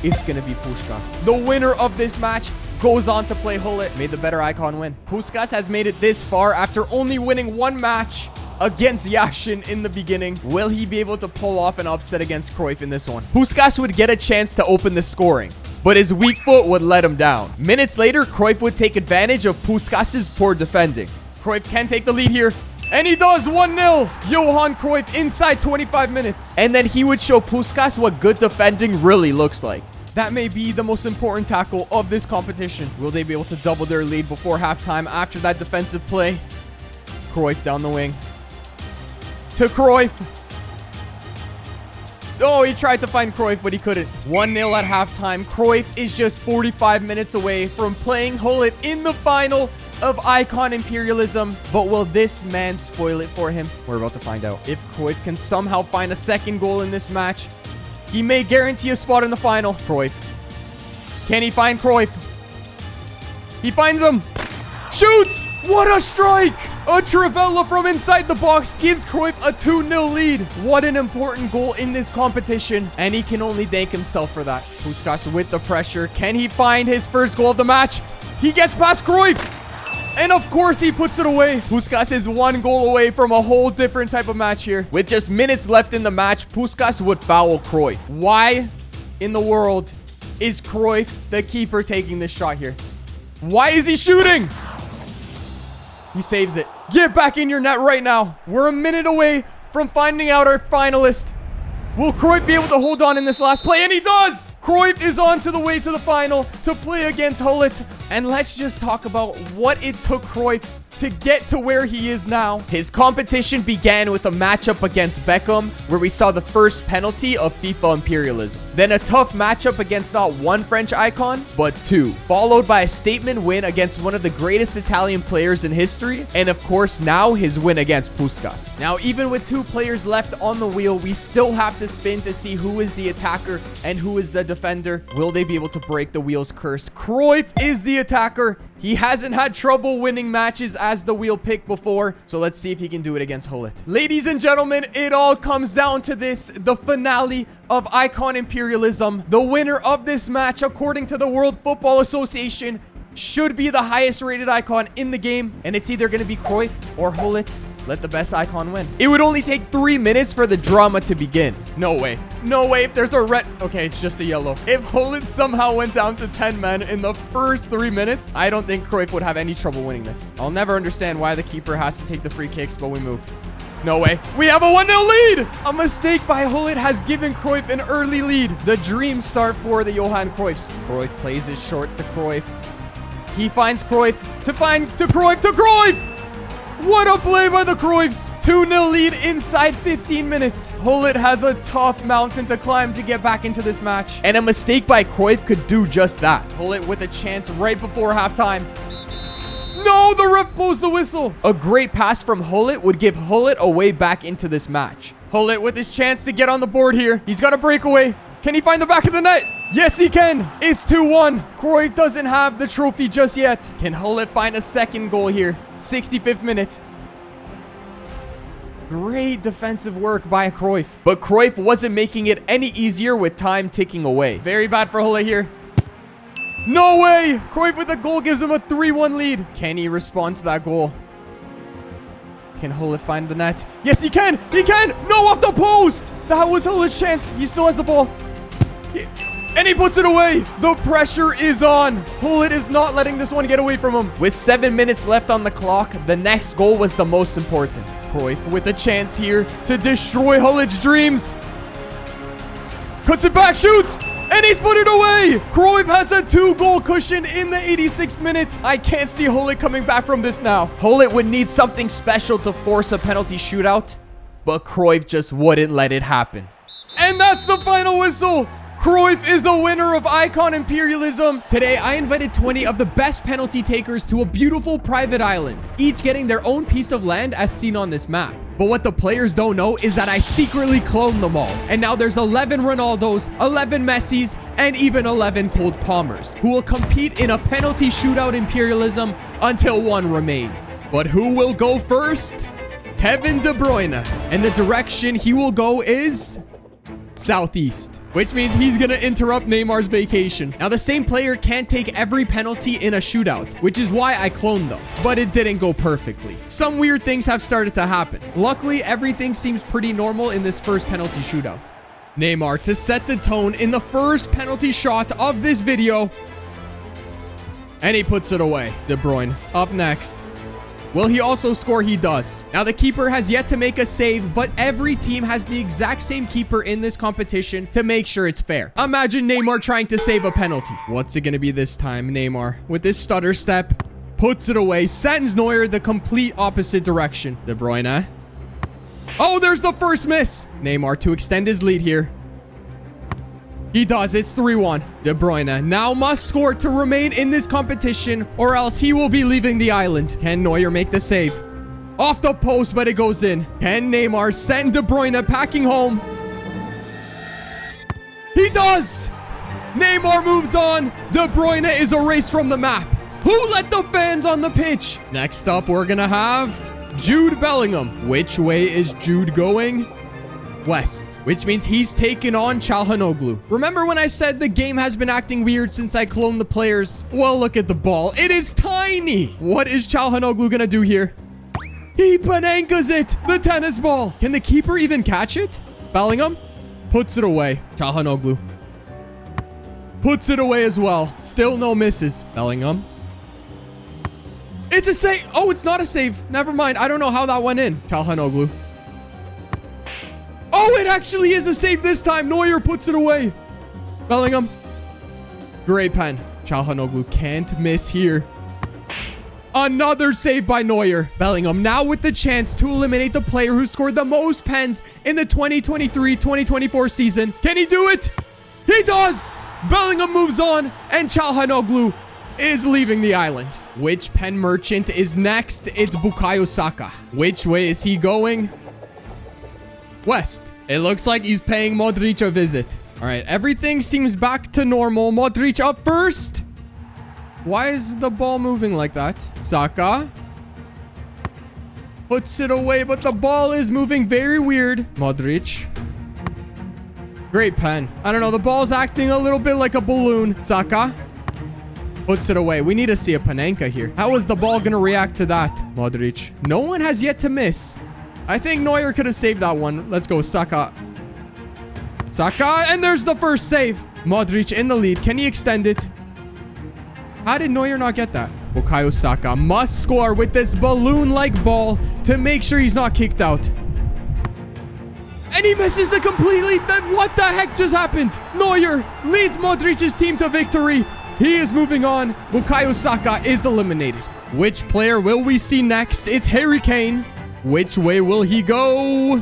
It's going to be Puskás. The winner of this match goes on to play Hullet. May the better icon win. Puskás has made it this far after only winning 1 match against Yashin in the beginning. Will he be able to pull off an upset against Cruyff in this one? Puskás would get a chance to open the scoring, but his weak foot would let him down. Minutes later, Cruyff would take advantage of Puskás' poor defending. Cruyff can take the lead here. And he does. 1-0. Johan Cruyff inside 25 minutes. And then he would show Puskás what good defending really looks like. That may be the most important tackle of this competition. Will they be able to double their lead before halftime after that defensive play? Cruyff down the wing. To Cruyff. Oh, he tried to find Cruyff, but he couldn't. 1-0 at halftime. Cruyff is just 45 minutes away from playing Hullet in the final of Icon Imperialism. But will this man spoil it for him? We're about to find out. If Cruyff can somehow find a second goal in this match, he may guarantee a spot in the final. Cruyff. Can he find Cruyff? He finds him. Shoots! What a strike! A Trivela from inside the box gives Cruyff a 2-0 lead. What an important goal in this competition. And he can only thank himself for that. Puskás with the pressure. Can he find his first goal of the match? He gets past Cruyff. And of course he puts it away. Puskás is 1 goal away from a whole different type of match here. With just minutes left in the match, Puskás would foul Cruyff. Why in the world is Cruyff the keeper taking this shot here? Why is he shooting? He saves it. Get back in your net right now. We're a minute away from finding out our finalist. Will Cruyff be able to hold on in this last play? And he does! Cruyff is on to the way to the final to play against Hullet. And let's just talk about what it took Cruyff to get to where he is now. His competition began with a matchup against Beckham, where we saw the first penalty of FIFA Imperialism. Then a tough matchup against not 1 French icon, but 2. Followed by a statement win against one of the greatest Italian players in history. And of course, now his win against Puskás. Now, even with 2 players left on the wheel, we still have to spin to see who is the attacker and who is the defender. Will they be able to break the wheel's curse? Cruyff is the attacker. He hasn't had trouble winning matches as the wheel pick before. So let's see if he can do it against Hullet. Ladies and gentlemen, it all comes down to this. The finale of Icon Imperialism. The winner of this match, according to the World Football Association, should be the highest rated icon in the game. And it's either going to be Cruyff or Hullet. Let the best icon win. It would only take 3 minutes for the drama to begin. No way. No way. If there's a red... Okay, it's just a yellow. If Hullet somehow went down to 10 men in the first 3 minutes, I don't think Cruyff would have any trouble winning this. I'll never understand why the keeper has to take the free kicks, but we move. No way. We have a 1-0 lead. A mistake by Hullet has given Cruyff an early lead. The dream start for the Johan Cruyffs. Cruyff plays it short to Cruyff. He finds Cruyff to Cruyff. What a play by the Cruyffs. 2-0 lead inside 15 minutes. Hullet has a tough mountain to climb to get back into this match. And a mistake by Cruyff could do just that. Hullet with a chance right before halftime. No, the ref blows the whistle. A great pass from Hullet would give Hullet a way back into this match. Hullet with his chance to get on the board here. He's got a breakaway. Can he find the back of the net? Yes, he can. It's 2-1. Cruyff doesn't have the trophy just yet. Can Hullet find a second goal here? 65th minute. Great defensive work by Cruyff. But Cruyff wasn't making it any easier with time ticking away. Very bad for Hullet here. No way. Cruyff with the goal gives him a 3-1 lead. Can he respond to that goal? Can Hullet find the net? Yes, he can. He can. No, off the post. That was Hullet's chance. He still has the ball. And he puts it away. The pressure is on. Hullet is not letting this one get away from him. With 7 minutes left on the clock, the next goal was the most important. Cruyff with a chance here to destroy Hullet's dreams. Cuts it back, shoots. And he's put it away. Cruyff has a 2-goal cushion in the 86th minute. I can't see Hullet coming back from this now. Hullet would need something special to force a penalty shootout, but Cruyff just wouldn't let it happen. And that's the final whistle. Cruyff is the winner of Icon Imperialism. Today, I invited 20 of the best penalty takers to a beautiful private island, each getting their own piece of land as seen on this map. But what the players don't know is that I secretly cloned them all. And now there's 11 Ronaldos, 11 Messis, and even 11 Cole Palmers, who will compete in a penalty shootout Imperialism until one remains. But who will go first? Kevin De Bruyne. And the direction he will go is southeast, which means he's gonna interrupt Neymar's vacation. Now, the same player can't take every penalty in a shootout, which is why I cloned them, but it didn't go perfectly. Some weird things have started to happen. Luckily, everything seems pretty normal in this first penalty shootout. Neymar to set the tone in the first penalty shot of this video, and he puts it away. De Bruyne up next. Will he also score? He does. Now, the keeper has yet to make a save, but every team has the exact same keeper in this competition to make sure it's fair. Imagine Neymar trying to save a penalty. What's it going to be this time? Neymar, with this stutter step, puts it away, sends Neuer the complete opposite direction. De Bruyne. Oh, there's the first miss. Neymar to extend his lead here. He does. It's 3-1. De Bruyne now must score to remain in this competition, or else he will be leaving the island. Can Neuer make the save? Off the post, but it goes in. Can Neymar send De Bruyne packing home? He does! Neymar moves on. De Bruyne is erased from the map. Who let the fans on the pitch? Next up, we're gonna have Jude Bellingham. Which way is Jude going? West, which means he's taken on Çalhanoğlu. Remember when I said the game has been acting weird since I cloned the players? Well, look at the ball. It is tiny. What is Çalhanoğlu gonna do here? He Panenkas it. The tennis ball. Can the keeper even catch it? Bellingham puts it away. Çalhanoğlu puts it away as well. Still no misses. Bellingham. It's a save. Oh, it's not a save. Never mind. I don't know how that went in. Çalhanoğlu. Oh, it actually is a save this time. Neuer puts it away. Bellingham. Great pen. Çalhanoğlu can't miss here. Another save by Neuer. Bellingham now with the chance to eliminate the player who scored the most pens in the 2023-2024 season. Can he do it? He does. Bellingham moves on, and Çalhanoğlu is leaving the island. Which pen merchant is next? It's Bukayo Saka. Which way is he going? West. It looks like he's paying Modric a visit. All right, everything seems back to normal. Modric up first. Why is the ball moving like that? Saka puts it away, but the ball is moving very weird. Modric. Great pen. I don't know. The ball's acting a little bit like a balloon. Saka puts it away. We need to see a Panenka here. How is the ball going to react to that? Modric. No one has yet to miss. I think Neuer could have saved that one. Let's go, Saka. Saka, and there's the first save. Modric in the lead. Can he extend it? How did Neuer not get that? Bukayo Saka must score with this balloon-like ball to make sure he's not kicked out. And he misses the completely... What the heck just happened? Neuer leads Modric's team to victory. He is moving on. Bukayo Saka is eliminated. Which player will we see next? It's Harry Kane. Which way will he go?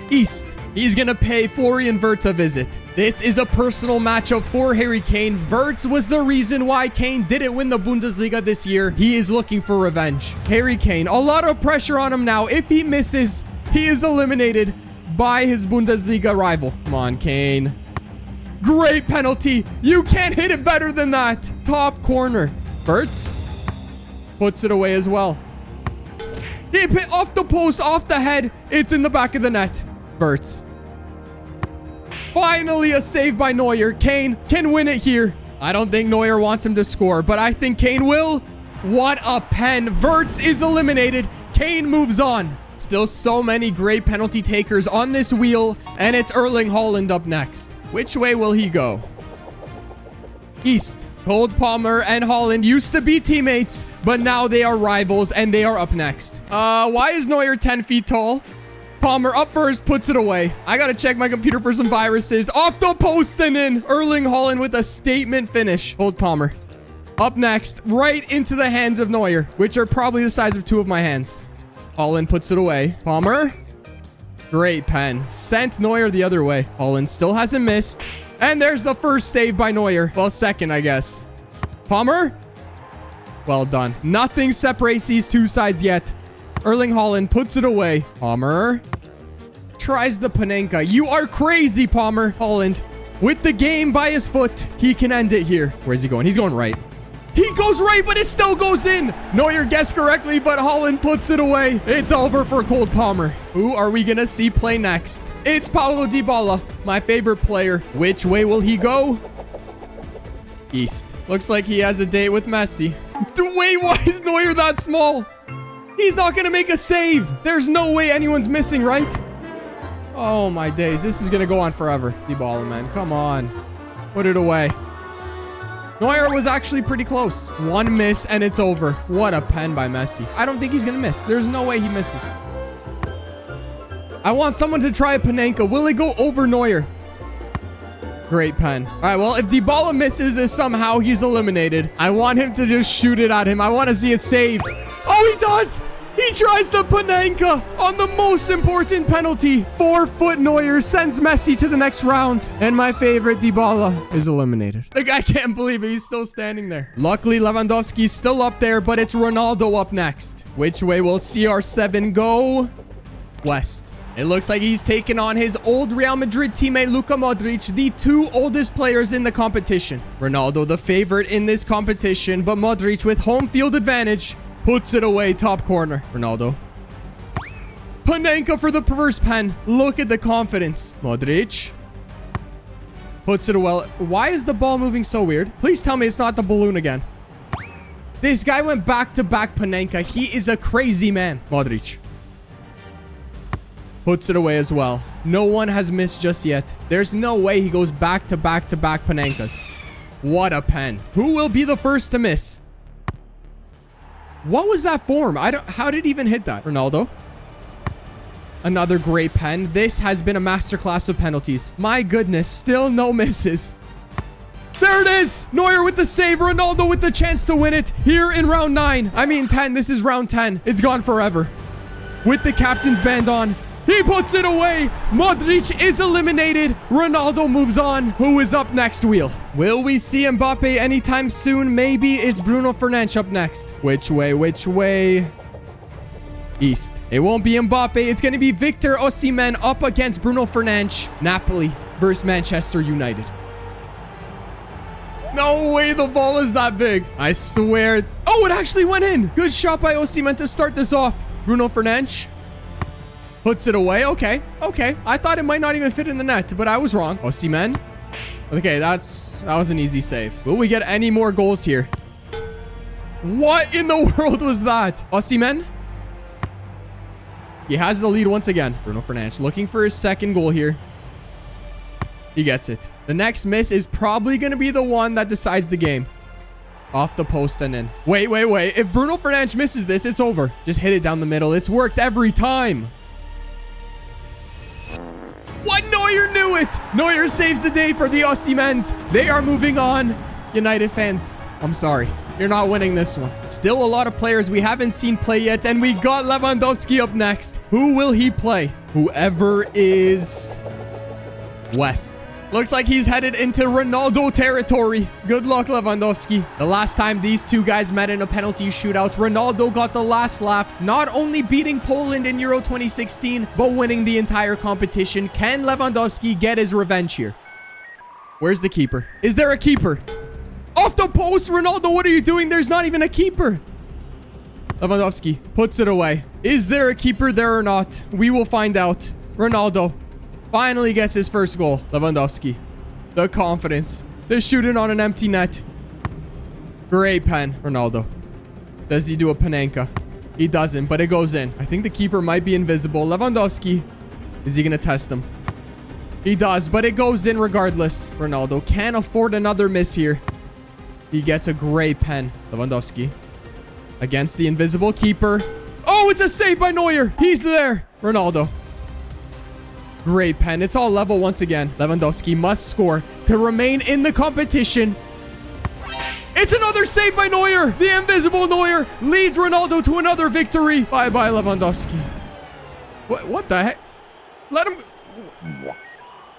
East. He's gonna pay Florian Wirtz a visit. This is a personal matchup for Harry Kane. Wirtz was the reason why Kane didn't win the Bundesliga this year. He is looking for revenge. Harry Kane, a lot of pressure on him now. If he misses, he is eliminated by his Bundesliga rival. Come on, Kane. Great penalty. You can't hit it better than that. Top corner. Wirtz puts it away as well. He hit off the post, off the head. It's in the back of the net. Wirtz. Finally a save by Neuer. Kane can win it here. I don't think Neuer wants him to score, but I think Kane will. What a pen. Wirtz is eliminated. Kane moves on. Still so many great penalty takers on this wheel, and it's Erling Haaland up next. Which way will he go? East. Cole Palmer and Haaland used to be teammates, but now they are rivals and they are up next. Why is Neuer 10 feet tall? Palmer up first, puts it away. I gotta check my computer for some viruses. Off the post and in. Erling Haaland with a statement finish. Hold Palmer. Up next, right into the hands of Neuer, which are probably the size of two of my hands. Haaland puts it away. Palmer. Great pen. Sent Neuer the other way. Haaland still hasn't missed. And there's the first save by Neuer. Well, second, I guess. Palmer. Well done. Nothing separates these two sides yet. Erling Haaland puts it away. Palmer. Tries the Panenka. You are crazy, Palmer. Haaland. With the game by his foot. He can end it here. Where's he going? He's going right. He goes right, but it still goes in. Neuer guessed correctly, but Haaland puts it away. It's over for Cole Palmer. Who are we going to see play next? It's Paulo Dybala, my favorite player. Which way will he go? East. Looks like he has a date with Messi. Wait, why is Neuer that small? He's not going to make a save. There's no way anyone's missing, right? Oh, my days. This is going to go on forever. Dybala, man. Come on. Put it away. Neuer was actually pretty close. One miss and it's over. What a pen by Messi. I don't think he's going to miss. There's no way he misses. I want someone to try a Panenka. Will it go over Neuer? Great pen. All right, well, if Dybala misses this somehow, he's eliminated. I want him to just shoot it at him. I want to see a save. Oh, he does. He tries the Panenka on the most important penalty. 4-foot Neuer sends Messi to the next round. And my favorite, Dybala, is eliminated. Like, I can't believe it. He's still standing there. Luckily, Lewandowski's still up there, but it's Ronaldo up next. Which way will CR7 go? West. It looks like he's taken on his old Real Madrid teammate, Luka Modric, the two oldest players in the competition. Ronaldo, the favorite in this competition, but Modric with home field advantage puts it away, top corner. Ronaldo. Panenka for the perverse pen. Look at the confidence. Modric. Puts it away. Why is the ball moving so weird? Please tell me it's not the balloon again. This guy went back-to-back Panenka. He is a crazy man. Modric. Puts it away as well. No one has missed just yet. There's no way he goes back-to-back-to-back Panenkas. What a pen. Who will be the first to miss? What was that form? How did it even hit that? Ronaldo. Another great pen. This has been a masterclass of penalties. My goodness, still no misses. There it is. Neuer with the save. Ronaldo with the chance to win it here in round 9. I mean 10. This is round 10. It's gone forever. With the captain's band on. He puts it away. Modric is eliminated. Ronaldo moves on. Who is up next, Wheel? Will we see Mbappe anytime soon? Maybe it's Bruno Fernandes up next. Which way? Which way? East. It won't be Mbappe. It's going to be Victor Osimhen up against Bruno Fernandes. Napoli versus Manchester United. No way the ball is that big. I swear. Oh, it actually went in. Good shot by Osimhen to start this off. Bruno Fernandes. Puts it away. Okay. Okay. I thought it might not even fit in the net, but I was wrong. Osimhen. Okay, that was an easy save. Will we get any more goals here? What in the world was that? Osimhen. He has the lead once again. Bruno Fernandes looking for his second goal here. He gets it. The next miss is probably going to be the one that decides the game. Off the post and in. Wait. If Bruno Fernandes misses this, it's over. Just hit it down the middle. It's worked every time. What? Neuer knew it. Neuer saves the day for the Osimhens. They are moving on. United fans, I'm sorry. You're not winning this one. Still a lot of players we haven't seen play yet, and we got Lewandowski up next. Who will he play? Whoever is West. Looks like he's headed into Ronaldo territory. Good luck, Lewandowski. The last time these two guys met in a penalty shootout, Ronaldo got the last laugh, not only beating Poland in Euro 2016, but winning the entire competition. Can Lewandowski get his revenge here? Where's the keeper? Is there a keeper? Off the post, Ronaldo, what are you doing? There's not even a keeper. Lewandowski puts it away. Is there a keeper there or not? We will find out. Ronaldo finally gets his first goal. Lewandowski. The confidence to shoot it on an empty net. Great pen. Ronaldo. Does he do a Panenka? He doesn't, but it goes in. I think the keeper might be invisible. Lewandowski. Is he going to test him? He does, but it goes in regardless. Ronaldo can't afford another miss here. He gets a great pen. Lewandowski. Against the invisible keeper. Oh, it's a save by Neuer. He's there. Ronaldo. Great pen. It's all level once again. Lewandowski must score to remain in the competition. It's another save by Neuer. The invisible Neuer leads Ronaldo to another victory. Bye-bye, Lewandowski. What the heck? Let him...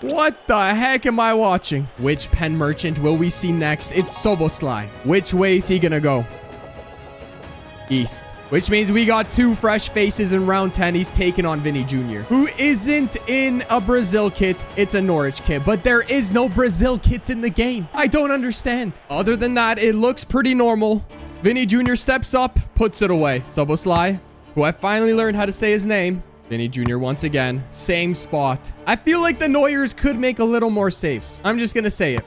What the heck am I watching? Which pen merchant will we see next? It's Szoboszlai. Which way is he gonna go? East. Which means we got two fresh faces in round 10. He's taking on Vinny Jr., who isn't in a Brazil kit. It's a Norwich kit, but there is no Brazil kits in the game. I don't understand. Other than that, it looks pretty normal. Vinny Jr. steps up, puts it away. Szoboszlai, who I finally learned how to say his name. Vinny Jr. once again, same spot. I feel like the Neuers could make a little more saves. I'm just gonna say it.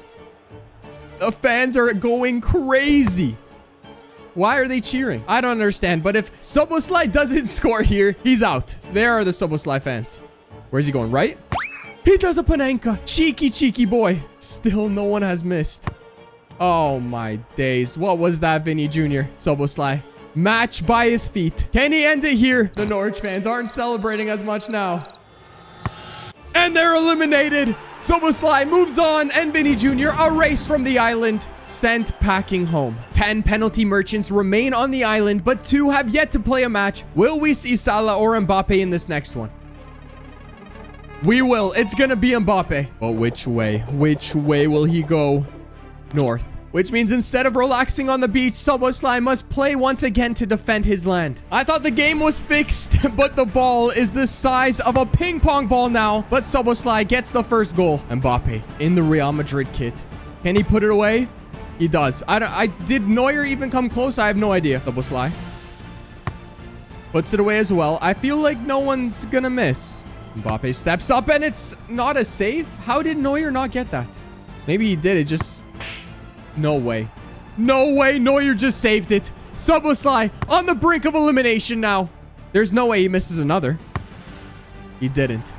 The fans are going crazy. Why are they cheering? I don't understand. But if Szoboszlai doesn't score here, he's out. There are the Szoboszlai fans. Where's he going? Right? He does a Panenka. Cheeky boy. Still no one has missed. Oh my days. What was that, Vinny Jr.? Szoboszlai. Match by his feet. Can he end it here? The Norwich fans aren't celebrating as much now. And they're eliminated. Szoboszlai moves on, and Vinny Jr. erased from the island, sent packing home. 10 penalty merchants remain on the island, but 2 have yet to play a match. Will we see Salah or Mbappe in this next one? We will. It's gonna be Mbappe. But which way? Which way will he go? North. Which means instead of relaxing on the beach, Szoboszlai must play once again to defend his land. I thought the game was fixed, but the ball is the size of a ping pong ball now. But Szoboszlai gets the first goal. Mbappe in the Real Madrid kit. Can he put it away? He does. Did Neuer even come close? I have no idea. Szoboszlai puts it away as well. I feel like no one's gonna miss. Mbappe steps up, and it's not a save. How did Neuer not get that? Maybe he did. It just... No way. No way. Neuer just saved it. Szoboszlai on the brink of elimination now. There's no way he misses another. He didn't.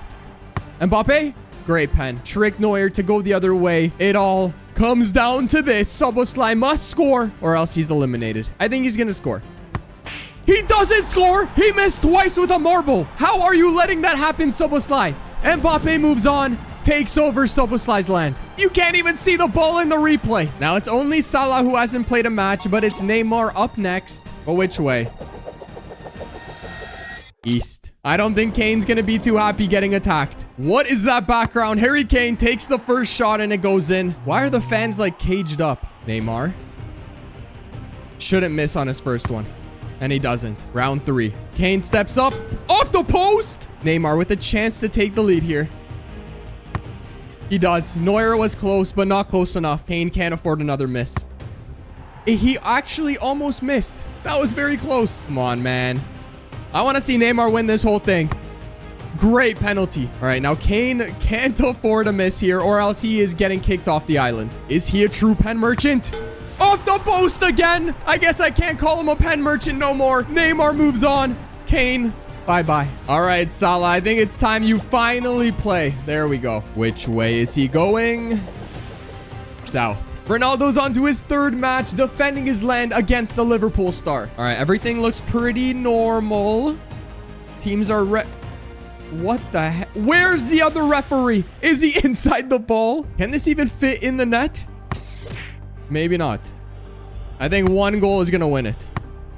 Mbappe? Great pen. Trick Neuer to go the other way. It all comes down to this. Szoboszlai must score or else he's eliminated. I think he's going to score. He doesn't score. He missed twice with a marble. How are you letting that happen, Szoboszlai? Mbappe moves on. Takes over Szoboszlai's land. You can't even see the ball in the replay. Now it's only Salah who hasn't played a match, but it's Neymar up next. But which way? East. I don't think Kane's gonna be too happy getting attacked. What is that background? Harry Kane takes the first shot and it goes in. Why are the fans like caged up? Neymar shouldn't miss on his first one. And he doesn't. Round 3. Kane steps up. Off the post! Neymar with a chance to take the lead here. He does. Neuer was close, but not close enough. Kane can't afford another miss. He actually almost missed. That was very close. Come on, man. I want to see Neymar win this whole thing. Great penalty. All right, now Kane can't afford a miss here, or else he is getting kicked off the island. Is he a true pen merchant? Off the post again. I guess I can't call him a pen merchant no more. Neymar moves on. Kane... Bye-bye. All right, Salah, I think it's time you finally play. There we go. Which way is he going? South. Ronaldo's on to his 3rd match, defending his land against the Liverpool star. All right, everything looks pretty normal. Teams are What the heck? Where's the other referee? Is he inside the ball? Can this even fit in the net? Maybe not. I think 1 goal is going to win it.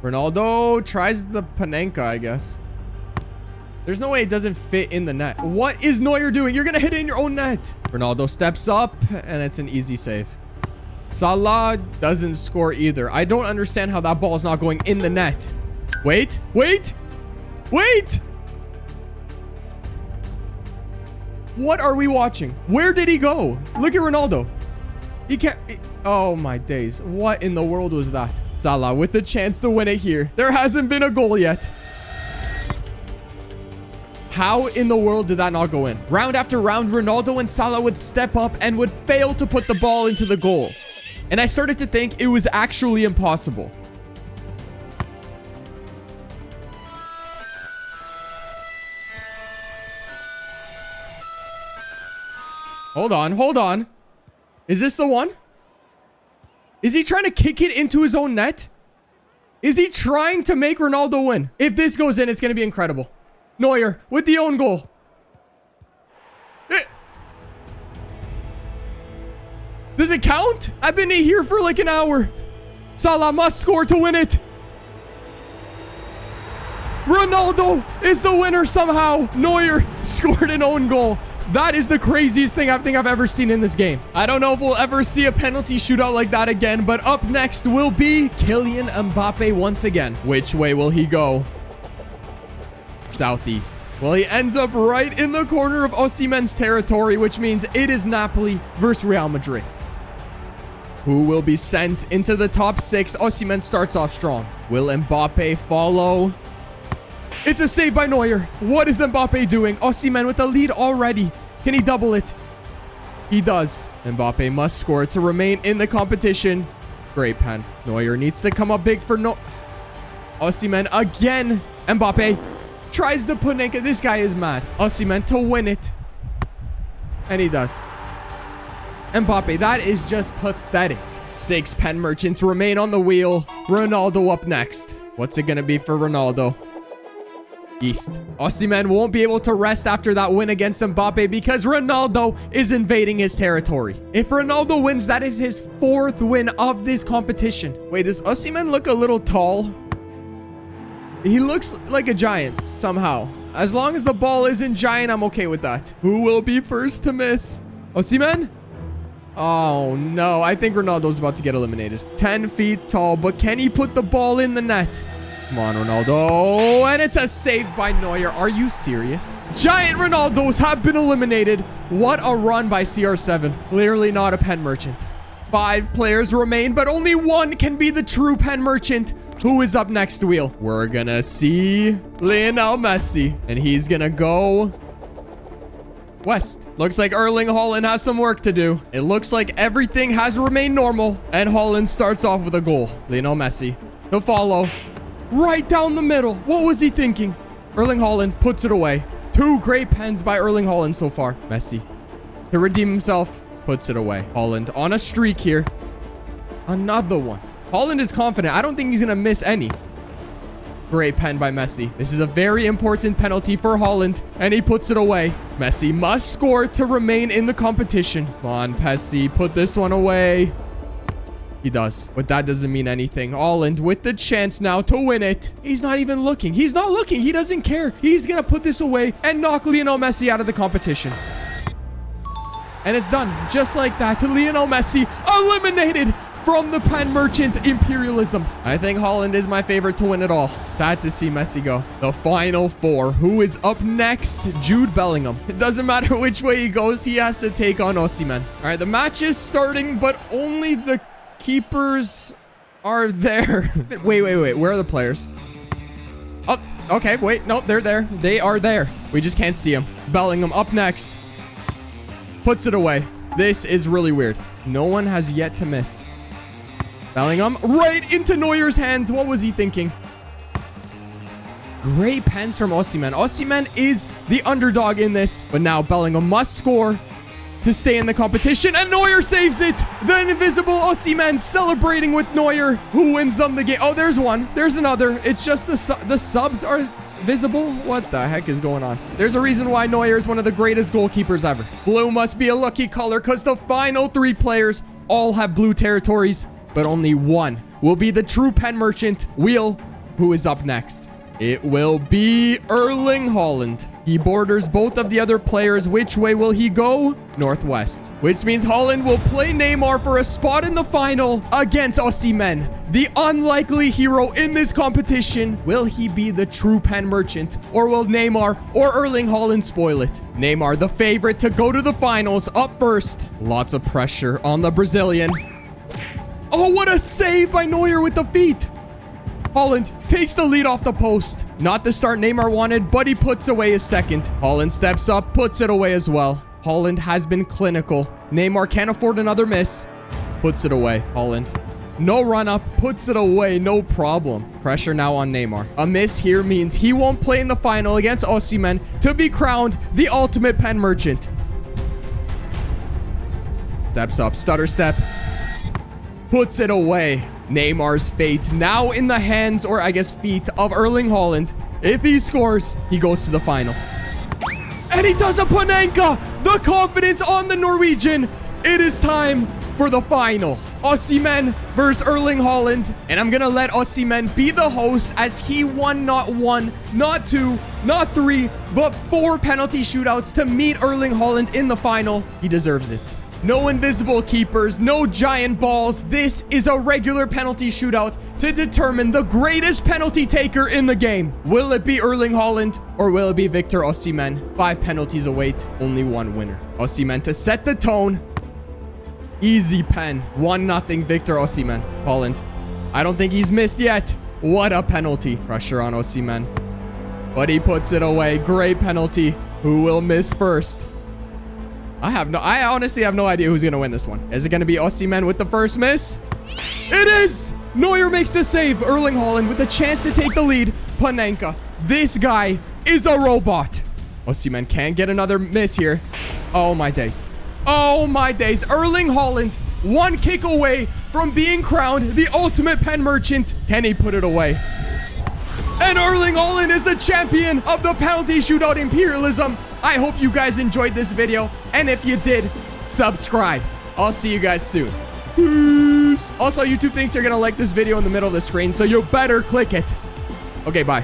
Ronaldo tries the Panenka, I guess. There's no way it doesn't fit in the net. What is Neuer doing? You're going to hit it in your own net. Ronaldo steps up, and it's an easy save. Salah doesn't score either. I don't understand how that ball is not going in the net. Wait. Wait. Wait. What are we watching? Where did he go? Look at Ronaldo. He can't... Oh, my days. What in the world was that? Salah with the chance to win it here. There hasn't been a goal yet. How in the world did that not go in? Round after round, Ronaldo and Salah would step up and would fail to put the ball into the goal. And I started to think it was actually impossible. Hold on, hold on. Is this the one? Is he trying to kick it into his own net? Is he trying to make Ronaldo win? If this goes in, it's going to be incredible. Neuer with the own goal. Does it count? I've been here for like an hour. Salah must score to win it. Ronaldo is the winner somehow. Neuer scored an own goal. That is the craziest thing I think I've ever seen in this game. I don't know if we'll ever see a penalty shootout like that again, but up next will be Kylian Mbappe once again. Which way will he go? Southeast. Well, he ends up right in the corner of Osimhen's territory, which means it is Napoli versus Real Madrid. Who will be sent into the top 6? Osimhen starts off strong. Will Mbappe follow? It's a save by Neuer. What is Mbappe doing? Osimhen with the lead already. Can he double it? He does. Mbappe must score to remain in the competition. Great pen. Neuer needs to come up big for Osimhen again. Mbappe tries to put Panenka. This guy is mad. Osimhen to win it. And he does. Mbappe, that is just pathetic. 6 pen merchants remain on the wheel. Ronaldo up next. What's it going to be for Ronaldo? East. Osimhen won't be able to rest after that win against Mbappe because Ronaldo is invading his territory. If Ronaldo wins, that is his 4th win of this competition. Wait, does Osimhen look a little tall? He looks like a giant somehow. As long as the ball isn't giant, I'm okay with that. Who will be first to miss? Osimhen? Oh no, I think Ronaldo's about to get eliminated. 10 feet tall, but can he put the ball in the net? Come on, Ronaldo. And it's a save by Neuer. Are you serious? Giant Ronaldos have been eliminated. What a run by CR7. Clearly not a pen merchant. 5 players remain, but only one can be the true pen merchant. Who is up next wheel? We're gonna see Lionel Messi. And he's gonna go west. Looks like Erling Haaland has some work to do. It looks like everything has remained normal. And Haaland starts off with a goal. Lionel Messi. He'll follow. Right down the middle. What was he thinking? Erling Haaland puts it away. 2 great pens by Erling Haaland so far. Messi to redeem himself. Puts it away. Haaland on a streak here. Another one. Haaland is confident. I don't think he's going to miss any. Great pen by Messi. This is a very important penalty for Haaland. And he puts it away. Messi must score to remain in the competition. Come on, Messi. Put this one away. He does. But that doesn't mean anything. Haaland with the chance now to win it. He's not even looking. He's not looking. He doesn't care. He's going to put this away and knock Lionel Messi out of the competition. And it's done. Just like that. Lionel Messi eliminated from the pen merchant Imperialism. I think Haaland is my favorite to win it all. Sad to see Messi go. The final 4. Who is up next? Jude Bellingham. It doesn't matter which way he goes. He has to take on Osimhen. All right. The match is starting, but only the keepers are there. Wait. Where are the players? Oh, okay. Wait. No, they're there. They are there. We just can't see them. Bellingham up next. Puts it away. This is really weird. No one has yet to miss. Bellingham right into Neuer's hands. What was he thinking? Great pens from Osimhen. Osimhen is the underdog in this. But now Bellingham must score to stay in the competition, and Neuer saves it. The invisible Osimhen celebrating with Neuer, who wins them the game. Oh, there's one. There's another. It's just the subs are visible. What the heck is going on? There's a reason why Neuer is one of the greatest goalkeepers ever. Blue must be a lucky color because the final 3 players all have blue territories, but only one will be the true pen merchant. Wheel, who is up next? It will be Erling Haaland. He borders both of the other players. Which way will he go? Northwest. Which means Haaland will play Neymar for a spot in the final against Osimhen, the unlikely hero in this competition. Will he be the true pen merchant, or will Neymar or Erling Haaland spoil it? Neymar, the favorite to go to the finals, up first. Lots of pressure on the Brazilian. Oh, what a save by Neuer with the feet. Haaland takes the lead off the post. Not the start Neymar wanted, but he puts away his second. Haaland steps up, puts it away as well. Haaland has been clinical. Neymar can't afford another miss. Puts it away. Haaland. No run up. Puts it away. No problem. Pressure now on Neymar. A miss here means he won't play in the final against Osimhen to be crowned the ultimate pen merchant. Steps up. Stutter step. Puts it away. Neymar's fate now in the hands, or I guess feet, of Erling Haaland. If he scores, he goes to the final. And he does a Panenka! The confidence on the Norwegian. It is time for the final. Osimhen versus Erling Haaland. And I'm going to let Osimhen be the host as he won not 1, not 2, not 3, but 4 penalty shootouts to meet Erling Haaland in the final. He deserves it. No invisible keepers, no giant balls. This is a regular penalty shootout to determine the greatest penalty taker in the game. Will it be Erling Haaland or will it be Victor Osimhen? 5 penalties await, only 1 winner. Osimhen to set the tone. Easy pen. 1-0 Victor Osimhen. Haaland. I don't think he's missed yet. What a penalty. Pressure on Osimhen. But he puts it away. Great penalty. Who will miss first? I honestly have no idea who's going to win this one. Is it going to be Osimhen with the first miss? It is! Neuer makes the save. Erling Haaland with a chance to take the lead. Panenka. This guy is a robot. Osimhen can't get another miss here. Oh my days. Oh my days. Erling Haaland, 1 kick away from being crowned the ultimate pen merchant. Can he put it away? And Erling Haaland is the champion of the penalty shootout Imperialism. I hope you guys enjoyed this video. And if you did, subscribe. I'll see you guys soon. Peace. Also, YouTube thinks you're going to like this video in the middle of the screen, so you better click it. Okay, bye.